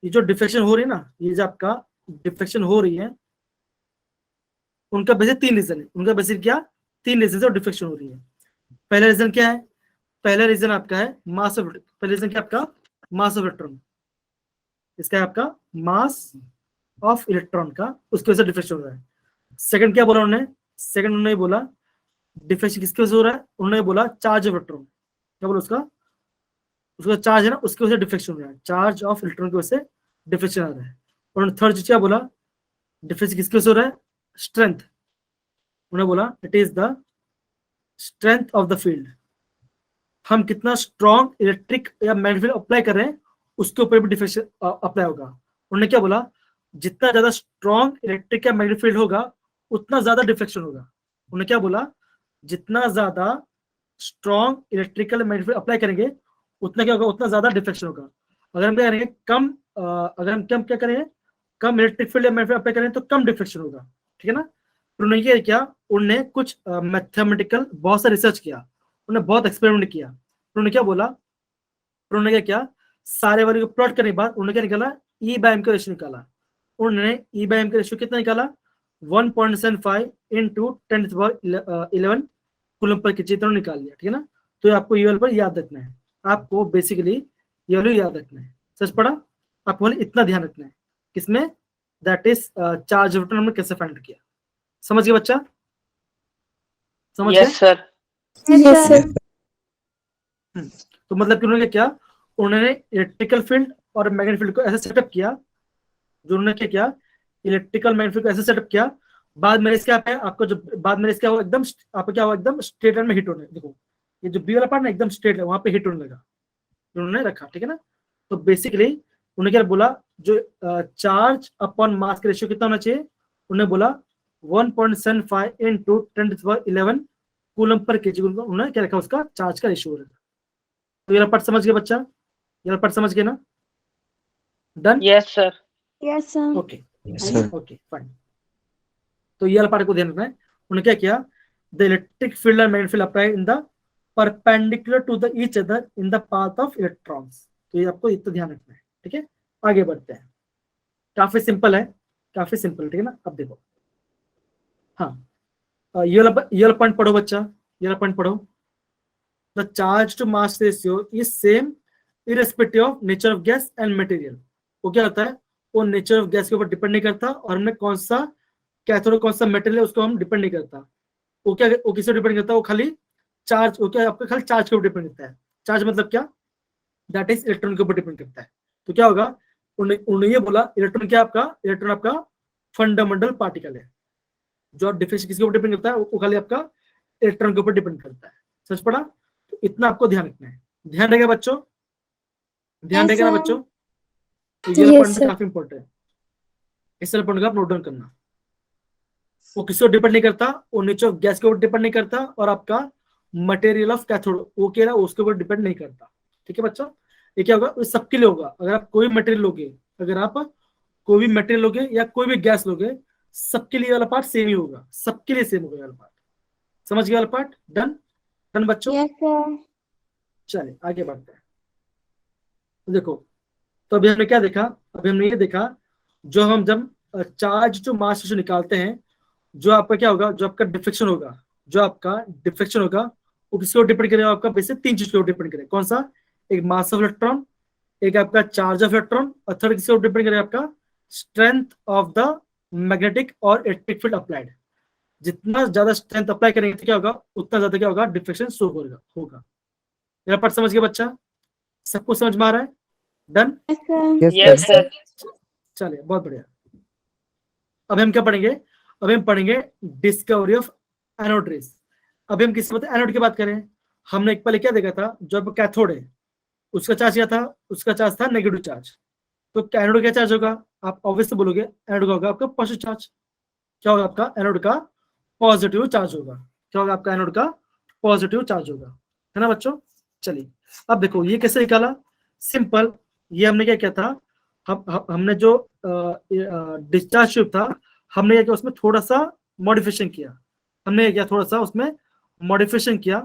ये जो डिफ्लेक्शन हो रही है ना, ये जो आपका डिफ्लेक्शन हो रही है, उनका बेसिक 3 रीजन है। उनका बेसिक क्या, 3 रीजन से डिफ्लेक्शन हो रही है। पहला रीजन क्या है, पहला रीजन आपका है मास ऑफ, पहला रीजन क्या आपका, मास ऑफ इलेक्ट्रॉन, इसका है आपका मास ऑफ इलेक्ट्रॉन का, उसकी वजह से डिफ्लेक्शन हो रहा है। सेकंड क्या बोला उन्होंने, सेकंड उन्होंने बोला डिफ्लेक्शन किसकी वजह से हो रहा है, उन्होंने बोला चार्ज ऑफ इलेक्ट्रॉन, क्या बोला उसका चार्ज है ना, उसकी वजह से डिफ्लेक्शन हो रहा है, चार्ज ऑफ इलेक्ट्रॉन की वजह से डिफ्लेक्शन आ रहा है। उन्होंने थर्ड चीज क्या बोला, डिफ्लेक्शन किसकी वजह से हो रहा है, स्ट्रेंथ, उन्होंने बोला it is the strength of the field, हम कितना स्ट्रॉन्ग इलेक्ट्रिक या मैग्नेटिक फील्ड अप्लाई कर रहे हैं उसके ऊपर भी डिफ्लेक्शन अप्लाई होगा। उन्होंने क्या बोला, जितना ज्यादा स्ट्रॉन्ग इलेक्ट्रिक या मैग्नेटिक फील्ड होगा उतना ज्यादा डिफ्लेक्शन होगा। उन्होंने क्या बोला, जितना ज्यादा strong electrical magnetic field apply करेंगे उतना क्या होगा, उतना ज्यादा डिफ्लेक्शन होगा। अगर हम क्या करेंगे, अगर हम क्या करेंगे, कम इलेक्ट्रिक फील्ड या मैग्नेटिक फील्ड अप्लाई करें तो कम डिफ्लेक्शन होगा, ठीक है ना। तो उन्होंने क्या, उन्होंने कुछ मैथमेटिकल बहुत सा रिसर्च किया, उन्होंने बहुत एक्सपेरिमेंट किया। उन्होंने क्या बोला, उन्होंने क्या किया, सारे वैल्यू को प्लॉट करने के बाद उन्होंने क्या निकाला, ई बाय एम का रेशियो निकाला। उन्होंने ई बाय एम का रेशियो कितना निकाला, 1.75 into 10 to the power 11 coulomb per KG निकाल लिया, ठीक है ना। तो आपको ये वाला याद रखना है, आपको बेसिकली ये वाला याद रखना है। सच पढ़ा, आपको इतना ध्यान रखना है किसमें, दैट इज चार्ज इलेक्ट्रॉन हमने कैसे फाइंड किया, समझ गए बच्चा? समझ Yes, गए? sir. Yes, sir. तो मतलब कि उन्होंने क्या, उन्होंने इलेक्ट्रिकल फील्ड और मैग्नेटिक फील्ड को ऐसे सेटअप किया, जो उन्होंने क्या किया, इलेक्ट्रिकल मैग्नेटिक फील्ड को ऐसे सेटअप किया, बाद में इसका क्या है आपको, जो बाद में इसका एकदम आपको क्या हुआ, एकदम स्ट्रेट लाइन में हिट होने, देखो ये जो बी वाला पार्ट ना एकदम स्ट्रेट है, वहां पे हिट होने लगा, उन्होंने रखा, ठीक है ना। तो बेसिकली उन्होंने क्या बोला, जो चार्ज अपॉन मास का रेशियो कितना होना चाहिए, उन्होंने बोला 1.75 into 10⁻11 कूलम पर केजी, उन्होंने क्या रखा, उसका चार्ज का रेशियो रखा। तो ये पार्ट समझ गए बच्चा, ये पार्ट समझ गए ना? Done? Yes, sir. Yes, sir. Okay Yes, sir. Okay fine. तो ये पार्ट को ध्यान रखना है। उन्होंने क्या किया, the electric field and magnetic field apply in the perpendicular to the each other in the path of electrons. तो ये आपको इतना ध्यान रखना है, ठीक है। आगे बढ़ते हैं, काफी सिंपल है, काफी सिंपल, ठीक है ना। अब देखो, हाँ ये वाला पॉइंट पढ़ो बच्चा, ये वाला पॉइंट पढ़ो। The charge to mass ratio is same irrespective of nature of gas and material. वो क्या होता है, वो नेचर ऑफ गैस के ऊपर डिपेंड नहीं करता, और हमने कौन सा कैथोड कौन सा मेटेरियल है उसको हम डिपेंड नहीं करता। वो क्या, वो किससे डिपेंड करता है, वो खाली चार्ज, वो क्या आपका खाली चार्ज के ऊपर डिपेंड करता है। चार्ज मतलब क्या, दैट इज इलेक्ट्रॉन के ऊपर डिपेंड करता है। तो क्या होगा, उन्होंने ये बोला इलेक्ट्रॉन क्या आपका, इलेक्ट्रॉन आपका फंडामेंटल पार्टिकल है, जो डिफरेंस किसके ऊपर डिपेंड करता है, वो खाली आपका इलेक्ट्रॉन के ऊपर डिपेंड करता है। समझ पड़ा? तो इतना आपको ध्यान रखना है, ध्यान रहेगा बच्चों, ध्यान Yes, रहेगा ना sir. बच्चों। तो ये Yes, पॉइंट sir. काफी इंपॉर्टेंट है, इस पॉइंट का आप नोट डाउन करना। वो किसी को डिपेंड नहीं करता, वो नेचर ऑफ गैस के ऊपर डिपेंड नहीं करता, और आपका मटेरियल ऑफ कैथोड वो क्या है उसके ऊपर डिपेंड नहीं करता, ठीक है बच्चों। ये क्या होगा, सबके लिए होगा। अगर आप कोई मटेरियल लोगे, अगर आप कोई भी मटेरियल लोगे या कोई भी गैस लोगे, सबके लिए वाला पार्ट सेम ही होगा, सबके लिए सेम होगा वाला पार्ट। समझ गया वाला पार्ट? डन? डन बच्चों? Yes, sir. चलिए आगे बढ़ते हैं। तो देखो, तो अभी हमने क्या देखा, अभी हमने ये देखा, जो हम जब चार्ज टू मास रेशियो निकालते हैं, जो आपका क्या होगा, जो आपका डिफ्लेक्शन होगा, जो आपका डिफ्लेक्शन होगा वो किसके ऊपर डिपेंड करेगा, आपका बेसिक तीन चीज के ऊपर डिपेंड करेगा। कौन सा, एक मास ऑफ इलेक्ट्रॉन, एक आपका चार्ज ऑफ इलेक्ट्रॉन, और थर्ड किसके ऊपर डिपेंड करेगा, आपका स्ट्रेंथ ऑफ द मैग्नेटिक और इलेक्ट्रिक फील्ड अप्लाइड। जितना ज्यादा स्ट्रेंथ अप्लाई करेंगे तो क्या होगा, उतना ज्यादा क्या होगा, डिफ्लेक्शन शो होगा। मेरा पार्ट समझ गया बच्चा, सबको समझ में आ रहा है? Done? Yes, sir. Yes, Yes, sir. sir. चलिए बहुत बढ़िया। अब हम क्या पढ़ेंगे, अभी हम पढ़ेंगे डिस्कवरी ऑफ एनोड रेस। अभी हम किस एनोड की बात करें, हमने एक पहले क्या देखा था, जो कैथोड है उसका चार्ज क्या था, उसका चार्ज था नेगेटिव चार्ज। तो एनोड क्या चार्ज होगा, आप ऑब्वियसली बोलोगे एनोड का होगा आपका पॉजिटिव चार्ज। क्या होगा आपका एनोड का पॉजिटिव चार्ज होगा। क्या होगा आपका एनोड का पॉजिटिव चार्ज होगा, है ना बच्चों। चलिए अब देखो ये कैसे निकाला, सिंपल। ये हमने क्या किया था, हमने जो डिस्चार्ज ट्यूब था, हमने क्या किया, उसमें थोड़ा सा मॉडिफिकेशन किया, हमने क्या थोड़ा सा उसमें मॉडिफिकेशन किया,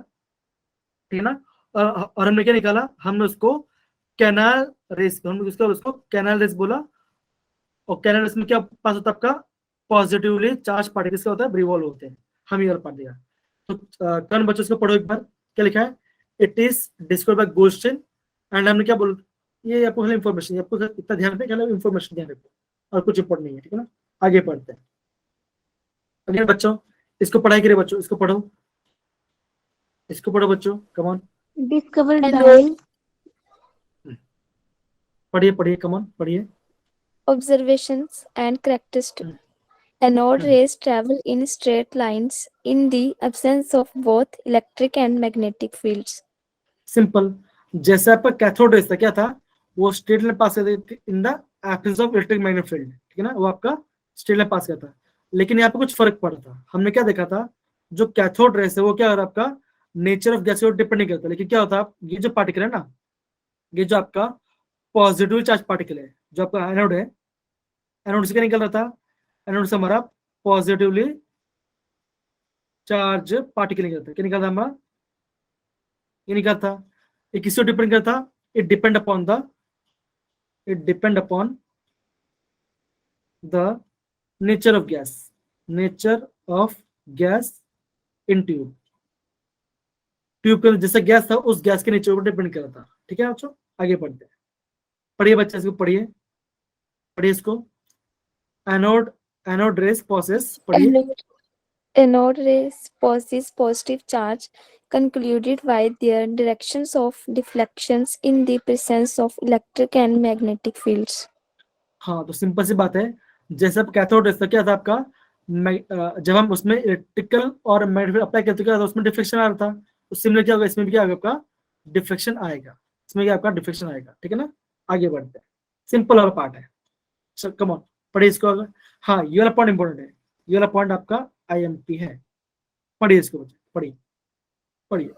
ठीक है ना। और हमने क्या निकाला, हमने उसको कैनाल रेस, हमने उसको कैनाल रेस बोला। और कैनाल रेस में क्या पास होता है आपका, पॉजिटिवली चार्ज पार्टिकल्स का होता है, रिवॉल्व होते हैं। हम ये पढ़ दिया। तो कौन बच्चों इसको पढ़ो एक बार, क्या लिखा है, it is discovered by Goldstein. And हमने क्या बोल, ये आपको खाली इंफॉर्मेशन, आपको इतना ध्यान रखना, इंफॉर्मेशन ध्यान रखो, और कुछ इंपॉर्टेंट नहीं है, ठीक है ना। आगे पढ़ते हैं। अगले बच्चों इसको पढ़ाई करिए बच्चों, इसको पढ़ो, इसको पढ़ो बच्चों, come on Discovered Hello. by पढ़िए पढ़िए, कम ऑन पढ़िए। Observations and characteristics. Hmm. Anode Hmm. rays travel in straight lines in the absence of both electric and magnetic fields. Simple, जैसे आपका कैथोड रेस था, क्या था, वो स्ट्रेट लाइन पास करती थी in the absence of electric magnetic field, ठीक है ना, वो आपका स्ट्रेट लाइन पास करता था। लेकिन यहाँ पे कुछ फर्क पड़ा था। हमने क्या देखा था, जो कैथोड रेस है वो क्या हो रहा है, आपका नेचर ऑफ गैस डिपेंड नहीं करता। लेकिन क्या होता है, ये जो पार्टिकल है ना, ये जो आपका पॉजिटिव चार्ज पार्टिकल है, जो आपका एनोड है, एनोड से क्या निकल रहा था, एनोड से हमारा पॉजिटिवली चार्ज पार्टिकल निकलता है। क्या निकलता हमारा, ये निकलता, ये किससे डिपेंड करता, it depend upon the nature of gas in tube के जैसा गैस था, उस गैस के नेचर पर डिपेंड कर रहा था, ठीक है बच्चों। आगे पढ़ते हैं, पढ़िए बच्चे, इसको पढ़िए इसको। एनोड रेस प्रोसेस, पढ़िए। anode rays possess positive charge concluded by their directions of deflections in the presence of electric and magnetic fields. हाँ, तो सिंपल सी बात है, जैसे अब कैथोड रेस क्या था आपका, जब हम उसमें इलेक्ट्रिकल और मैग्नेटिक अप्लाई करते क्या था, उसमें डिफ्लेक्शन आ रहा था, तो सिमिलर क्या होगा, इसमें भी क्या होगा आपका डिफ्लेक्शन आएगा, इसमें क्या आपका डिफ्लेक्शन आएगा, ठीक है ना। आगे बढ़ते हैं, सिंपल वाला पार्ट है, सर कम ऑन पढ़िए इसको अगर। हाँ, ये वाला पॉइंट इंपॉर्टेंट है, ये वाला पॉइंट आपका IMP है, पढ़िए इसको बच्चे, पढ़िए पढ़िए।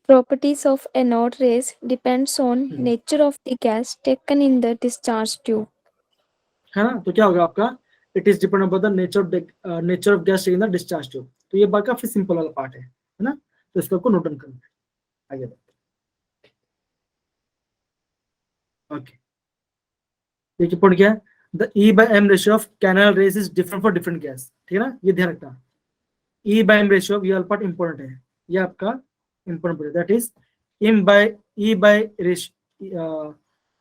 Properties of anode rays depends on nature of the gas taken in the discharge tube. है ना, तो क्या होगा आपका, it is depend upon the nature of gas in the discharge tube. तो ये बात काफी सिंपल वाला पार्ट है ना, तो इसको आपको नोट डाउन करना है। आगे बढ़ते हैं। ओके, देखिए पॉइंट क्या है, the E/M ratio of canal rays is different for different gas, ठीक है ना, ये ध्यान रखना। E/M रेशियो, ये वाला पार्ट इंपॉर्टेंट है, ये आपका इंपॉर्टेंट, दैट इज E/रेशियो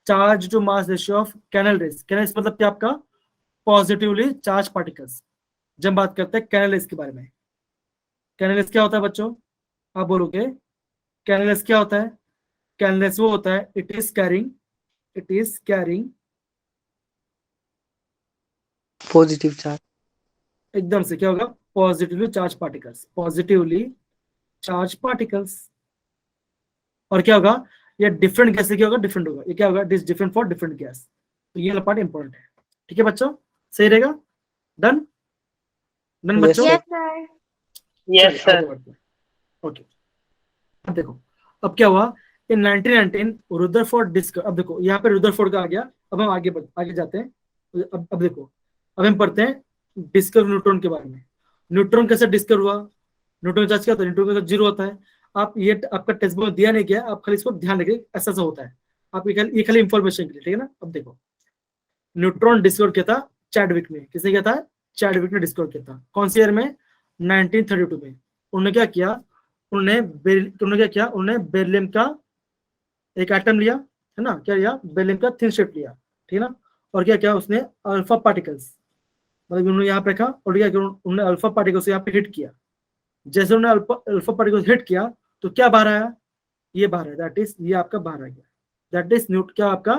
charge to mass ratio of canal rays. Canal मतलब क्या आपका पॉजिटिवली चार्ज पार्टिकल्स। जब बात करते हैं कैनल रेज के बारे में, कैनल रेज क्या होता है बच्चों, आप बोलोगे कैनल रेज क्या होता है, कैनल रेज वो होता है, it is carrying positive charge. एकदम से क्या होगा, पॉजिटिवली चार्ज पार्टिकल्स। और क्या होगा, ये डिफरेंट गैस से क्या होगा, डिफरेंट होगा, ये क्या होगा, it is different for different gas. तो ये वाला पार्ट इंपॉर्टेंट है, ठीक है बच्चों, सही रहेगा, डन बच्चों। Yes, sir. ओके, अब देखो, अब क्या हुआ, इन 1919 रुदरफोर्ड डिस्कवर, अब देखो यहाँ पे रुदरफोर्ड का आ गया। अब हम आगे जाते हैं। अब देखो, अब हम पढ़ते हैं डिस्कवर न्यूट्रॉन के बारे में। न्यूट्रॉन कैसे डिस्कवर हुआ, न्यूट्रॉन चार्ज क्या होता है, न्यूट्रॉन का 0 होता है। आप ये आपका टेक्स्ट बुक में दिया नहीं गया, आप खाली इसको ध्यान रखिए, ऐसा होता है, आप ये खाली इंफॉर्मेशन के लिए, ठीक है ना। अब देखो, न्यूट्रॉन डिस्कवर किया था चैडविक ने, किसने किया था, चैडविक ने डिस्कवर किया था, कौन सी ईयर में, 1932 में। उन्होंने क्या किया, उन्होंने बेरिलियम का एक एटम लिया, है ना, क्या लिया, बेरिलियम का थिन स्ट्रिप लिया, ठीक है ना, और क्या किया उसने, अल्फा पार्टिकल्स, मतलब उन्होंने यहाँ पे रखा, और क्या किया, उन्होंने अल्फा पार्टिकल्स यहाँ पे हिट किया। जैसे उन्होंने अल्फा पार्टिकल्स हिट किया, तो क्या बाहर आया, ये बाहर आया, दैट इज ये आपका बाहर आ गया, दैट इज क्या आपका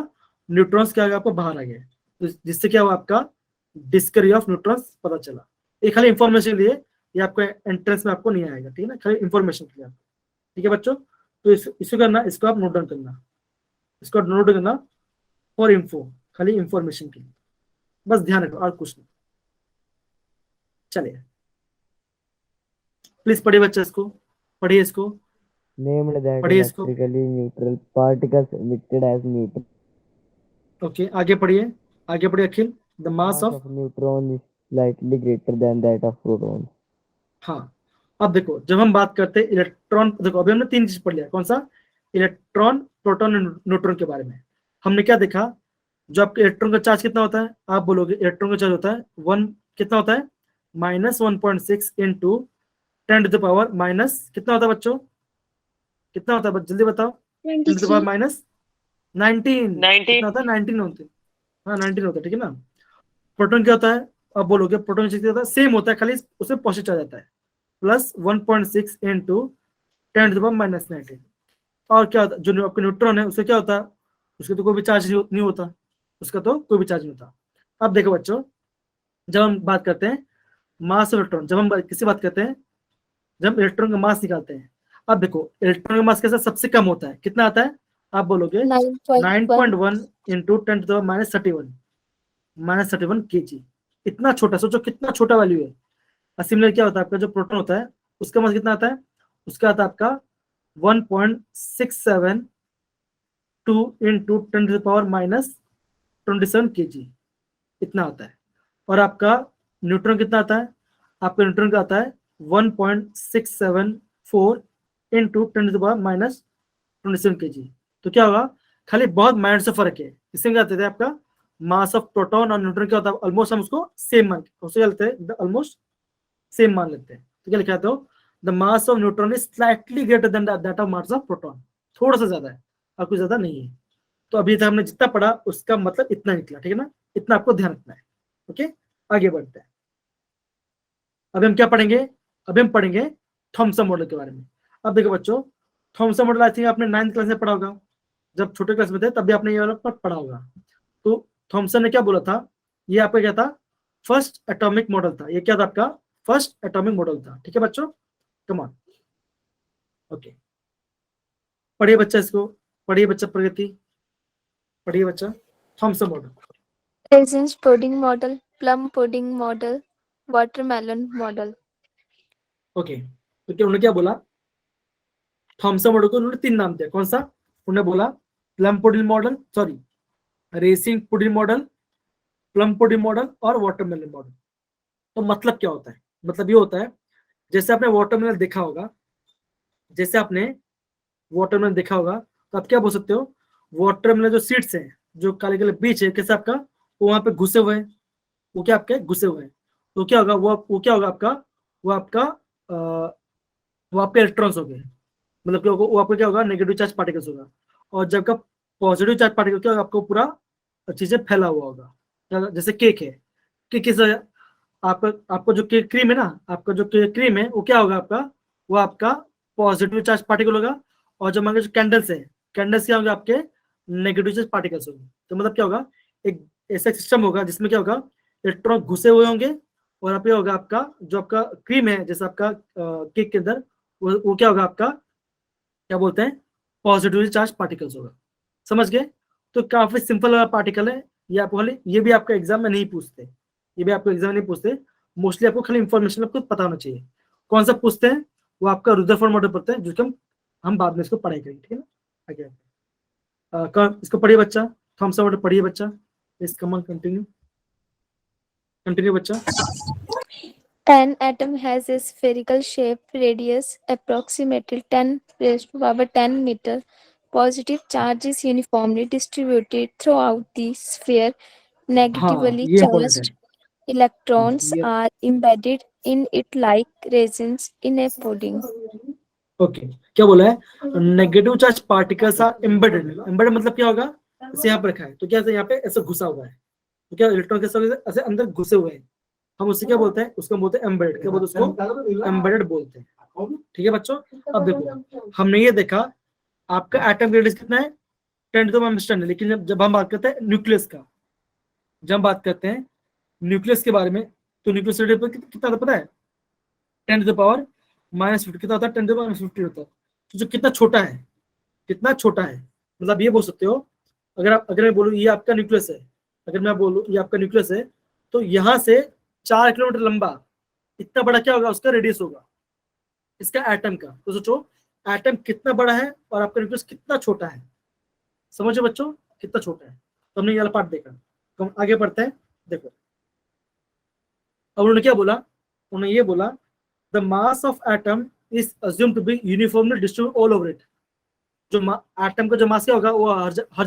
न्यूट्रॉन्स क्या आपका बाहर आ गया, तो जिससे क्या हुआ, आपका डिस्कवरी ऑफ न्यूट्रॉन्स पता चला। ये खाली इंफॉर्मेशन लिए, ये आपको एंट्रेंस में आपको नहीं आएगा, ठीक है ना, खाली इंफॉर्मेशन के लिए, ठीक है बच्चों। तो इसको करना, इसको आप नोट डाउन करना, इसको नोट डाउन करना फॉर इन्फो, खाली इंफॉर्मेशन के लिए, बस ध्यान रखो और कुछ नहीं। चलिए प्लीज पढ़िए बच्चा, इसको पढ़िए, इसको Named that पढ़िए इसको। electrically neutral particles emitted as neutron. Okay, आगे पढ़िए Akhil. The mass Mass of, of neutron is slightly greater than that of proton. हाँ, अब देखो, जब हम बात करते हैं इलेक्ट्रॉन, देखो अभी हमने 3 चीज पढ़ लिया, कौन सा, इलेक्ट्रॉन, प्रोटॉन, न्यूट्रॉन के बारे में। हमने क्या देखा, जो आपके इलेक्ट्रॉन का चार्ज कितना होता है, आप बोलोगे इलेक्ट्रॉन का चार्ज होता है 1, कितना होता है, -1.6 इंटू 10⁻⁻, कितना होता है बच्चों, कितना होता है, जल्दी बताओ, 10⁻⁻19, कितना होता है, 19 होते हैं, हाँ 19 होता है, ठीक है ना। प्रोटॉन क्या होता है, अब बोलोगे प्रोटॉन क्या होता है, सेम होता है, खाली उसमें पॉजिटिव आ जाता है, +1.6 इंटू 10⁻⁻19। और क्या होता है, जो आपका न्यूट्रॉन है उसका क्या होता है, उसका तो कोई भी चार्ज नहीं होता, उसका तो कोई भी चार्ज नहीं होता। अब देखो बच्चों, जब हम बात करते हैं मास ऑफ इलेक्ट्रॉन, जब हम किससे बात करते हैं, जब इलेक्ट्रॉन का मास निकालते हैं। अब देखो इलेक्ट्रॉन का मास कैसा सबसे कम होता है, कितना आता है, आप बोलोगे 9.1 इंटू 10⁻31 kg, इतना छोटा, सोचो कितना छोटा वैल्यू है। सिमिलर क्या होता है, आपका जो प्रोटॉन होता है उसका मास कितना आता है, उसका आता है आपका 1.672 इंटू 10⁻27 kg, इतना आता है। और आपका न्यूट्रॉन कितना आता है, आपका न्यूट्रॉन का आता है 1.674 इंटू 10⁻27 kg। तो क्या होगा, खाली बहुत माइनर से फर्क है, इसमें क्या कहते हैं, आपका मास ऑफ प्रोटॉन और न्यूट्रॉन क्या होता है, ऑलमोस्ट हम उसको सेम मान लेते हैं, ऑलमोस्ट सेम मान लेते हैं। तो क्या लिखा है, the mass of neutron is slightly greater than that of mass of proton, थोड़ा सा ज्यादा है और कुछ ज्यादा नहीं है। तो अभी तक हमने जितना पढ़ा उसका मतलब इतना निकला, ठीक है ना, इतना आपको ध्यान रखना है। ओके, आगे बढ़ते हैं। अभी हम क्या पढ़ेंगे, अभी हम पढ़ेंगे थॉमसन मॉडल के बारे में। अब देखो बच्चों, थॉमसन मॉडल आई थिंक आपने 9th क्लास में पढ़ा होगा, जब छोटे क्लास में थे तब भी आपने ये वाला पढ़ा होगा। तो थॉमसन ने क्या बोला था, ये आपका क्या था, फर्स्ट एटॉमिक मॉडल था। ये क्या था आपका, फर्स्ट एटॉमिक मॉडल था। ठीक है बच्चों, कम ऑन, ओके। पढ़िए बच्चा इसको, पढ़िए बच्चा प्रगति, पढ़िए बच्चा Thompson model. Raisins pudding model, plum pudding model, watermelon model. Okay, तो क्या उन्होंने क्या बोला, थॉमसन मॉडल को उन्होंने 3 नाम दिया। कौन सा, उन्होंने बोला plum pudding model, sorry racing pudding model, plum pudding model और वाटरमेलन मॉडल। तो मतलब क्या होता है, मतलब ये होता है, जैसे आपने वाटरमेलन देखा होगा, जैसे आपने वाटरमेलन देखा होगा, तो आप क्या बोल सकते हो, वाटरमेलन जो सीड्स हैं, जो काले काले बीज है, कैसे आपका वो वहां पे घुसे हुए हैं, वो क्या आपके घुसे हुए हैं, तो क्या होगा, वो क्या होगा आपका, वो आपका वो आपके इलेक्ट्रॉन्स हो गए, मतलब क्या होगा, वो आपका क्या होगा, नेगेटिव चार्ज पार्टिकल्स होगा। और जब का पॉजिटिव चार्ज पार्टिकल क्या होगा, आपको पूरा चीजें फैला हुआ होगा। जैसे केक है, केक किस, आपका आपको जो केक क्रीम है ना, आपका जो केक क्रीम है वो क्या होगा आपका, वो आपका पॉजिटिव चार्ज पार्टिकल होगा। और जो मान जो कैंडल्स है, कैंडल्स क्या होंगे आपके नेगेटिव चार्ज पार्टिकल्स होंगे। तो मतलब क्या होगा, एक ऐसा सिस्टम होगा जिसमें क्या होगा, इलेक्ट्रॉन घुसे हुए होंगे, और आप क्या होगा, आपका जो आपका क्रीम है, जैसे आपका केक के अंदर, वो क्या होगा आपका, क्या बोलते हैं, पॉजिटिवली चार्ज पार्टिकल्स होगा। समझ गए, तो काफी सिंपल वाला पार्टिकल है ये। आपको खाली, ये भी आपका एग्जाम में नहीं पूछते, ये भी आपको एग्जाम में नहीं पूछते, मोस्टली आपको खाली इंफॉर्मेशन आपको पता होना चाहिए। कौन सा पूछते हैं, वो आपका रुदरफोर्ड मॉडल पढ़ते हैं, जो हम बाद में इसको पढ़ाई करेंगे। ठीक है ना, आगे इसको पढ़िए बच्चा, थॉमसन मॉडल पढ़िए बच्चा, इस कमन कंटिन्यू, कंटिन्यू बच्चा। An atom has a spherical shape, radius approximately 10 raised to power 10 meter. Positive charge is uniformly distributed throughout the sphere. हाँ Negatively ये इंपॉर्टेंट है, charged electrons ये are embedded in it like raisins in a pudding. Okay. क्या बोला है, negative charge particles are embedded. Embedded मतलब क्या होगा, जैसे यहाँ पर रखा है, तो क्या यहाँ पे ऐसे घुसा हुआ है, तो क्या इलेक्ट्रॉन के साथ ऐसे अंदर घुसे हुए हैं, हम उससे क्या बोलते हैं, उसको बोलते हैं एम्बेडेड। क्या बोलते हैं उसको, एम्बेडेड बोलते हैं। ठीक है बच्चों, अब देखो हमने ये देखा आपका एटम का रेडियस कितना है, 10⁻⁻⁰ है। लेकिन जब हम बात करते हैं न्यूक्लियस का, जब हम बात करते हैं न्यूक्लियस के बारे में, तो न्यूक्लियस रेडियस कितना था पता है, 10⁻⁻50 कितना होता है, 10⁻50 होता है। तो जो कितना छोटा है, कितना छोटा है, मतलब ये बोल सकते हो, अगर मैं बोलूँ ये आपका न्यूक्लियस है, अगर मैं बोलूँ ये आपका न्यूक्लियस है, तो यहाँ से 4 किलोमीटर लंबा इतना बड़ा क्या होगा, उसका रेडियस होगा, इसका एटम का। तो सोचो एटम कितना बड़ा है और आपका न्यूक्लियस कितना छोटा है, समझो बच्चों कितना छोटा है। तो हमने ये वाला पार्ट देखा, तो हम आगे बढ़ते हैं। देखो अब उन्होंने क्या बोला, उन्होंने ये बोला the mass of atom is assumed to be uniformly distributed all over it. जो एटम का जो मास क्या होगा, वो हर जगह हर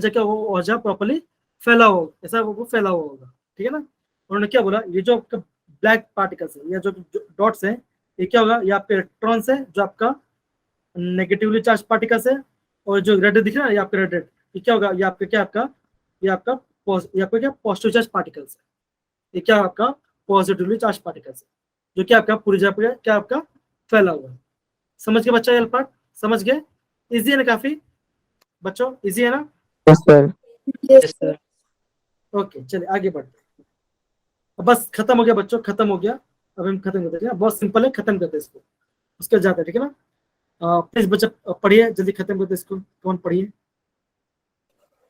जगह प्रॉपर्ली फैला होगा, ऐसा वो फैला हुआ होगा। ठीक है ना, उन्होंने क्या बोला, ये जो आपका ब्लैक पार्टिकल्स है या जो डॉट्स हैं, ये क्या होगा, ये आपके इलेक्ट्रॉन्स है, जो आपका नेगेटिवली चार्ज पार्टिकल्स है। और जो रेड दिख रहा है ये आपका रेड, ये क्या होगा, ये आपका क्या, आपका ये आपका क्या पॉजिटिव चार्ज पार्टिकल्स है। ये क्या आपका पॉजिटिवली चार्ज पार्टिकल्स है, जो क्या आपका पूरी जगह पे क्या आपका फैला हुआ है। समझ गए बच्चा, ये पार्ट समझ गए, इजी है ना, काफी बच्चों इजी है ना। Yes, sir. Yes, sir. Okay चलिए आगे बढ़ते हैं। अब बस खत्म हो गया बच्चों, खत्म हो गया। अब हम खत्म करते हैं, बहुत सिंपल है, खत्म करते हैं इसको, उसके जाते हैं। ठीक है ना, प्लीज बच्चा पढ़िए, जल्दी खत्म करते हैं इसको। कौन पढ़िए,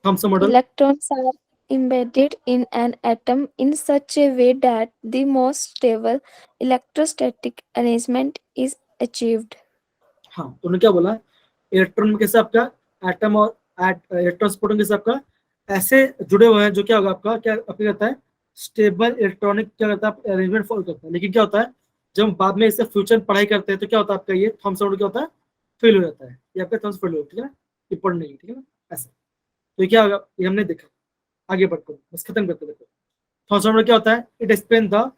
Thompson model. Electrons are embedded in an atom in such a way that the most stable electrostatic arrangement is achieved. हाँ तो उन्होंने क्या बोला, इलेक्ट्रॉन में कैसे आपका एटम और इलेक्ट्रॉन प्रोटॉन कैसे आपका ऐसे जुड़े हुए हैं, जो क्या होगा आपका क्या आपका कहता है स्टेबल इलेक्ट्रॉनिक क्या करता है अरेंजमेंट फॉलो करता है। लेकिन क्या होता है जब हम बाद में इसे फ्यूचर में पढ़ाई करते हैं, तो क्या होता है आपका ये थॉमसन मॉडल क्या होता है, फेल हो जाता है, ये आपका थॉमसन फेल हो, ठीक है ना, इंपॉर्टेंट नहीं है। ठीक है ना, ऐसा तो ये क्या होगा, ये हमने देखा। आगे बढ़ते हैं, बस खत्म करते हैं। देखो थॉमसन मॉडल क्या होता है, it explain the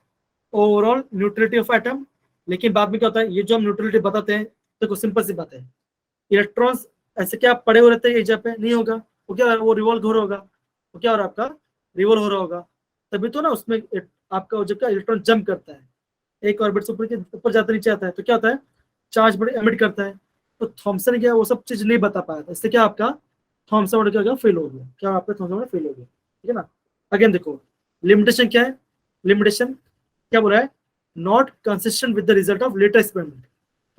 overall neutrality of atom. लेकिन बाद में क्या होता है, ये जो हम न्यूट्रलिटी बताते हैं, देखो सिंपल सी बात है, इलेक्ट्रॉन्स ऐसे क्या पड़े हुए रहते हैं एक जगह पे, नहीं होगा, वो क्या वो रिवॉल्व हो रहा होगा, वो क्या हो रहा है आपका रिवॉल्व हो रहा होगा, तभी तो ना उसमें आपका जब का इलेक्ट्रॉन जंप करता है, एक ऑर्बिट से ऊपर जाता नीचे आता है तो क्या होता है, चार्ज बड़े एमिट करता है। तो थॉमसन क्या वो सब चीज नहीं बता पाया था, इससे क्या आपका थॉमसन मॉडल क्या हो गया, फेल हो गया। क्या आपका थॉमसन मॉडल फेल हो गया, ठीक है ना। अगेन देखो लिमिटेशन क्या है, लिमिटेशन क्या बोला है, not consistent with the result of later experiment.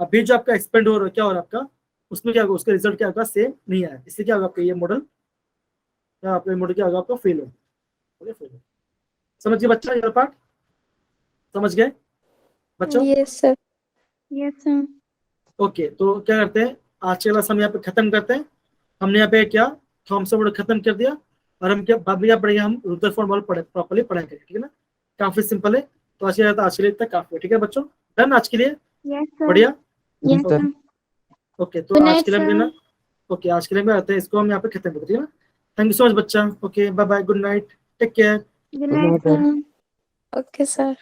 अभी जो आपका एक्सपेंड हो रहा है क्या हो रहा है आपका, उसमें क्या होगा, उसका रिजल्ट क्या होगा, सेम नहीं आया, इसलिए क्या होगा आपका ये मॉडल, क्या आपका मॉडल क्या होगा आपका फेल होगा, फेल होगा। समझ गए बच्चा, ये पार्ट समझ गए बच्चों? Yes sir. Yes, sir. Okay, तो क्या करते हैं, आज के क्लास हम यहाँ पे खत्म करते हैं। हमने यहाँ पे क्या थॉमसन मॉडल खत्म कर दिया, और हम क्या बाद में क्या पढ़ेंगे, हम रुदरफोर्ड मॉडल प्रॉपर्ली पढ़ाएंगे, ठीक है ना। काफी सिंपल है, तो आज के लिए इतना काफी है, ठीक है बच्चों, डन आज के लिए, Yes, sir. बढ़िया। Yes, sir. sir. ओके, तो Good आज night, के लिए हम sir. ना, ओके आज के लिए हम आते हैं, इसको हम यहाँ पे खत्म करते हैं, ठीक है ना। थैंक यू सो मच बच्चा, okay bye bye, good night, take care. Good Good night, night, sir. sir. Okay sir.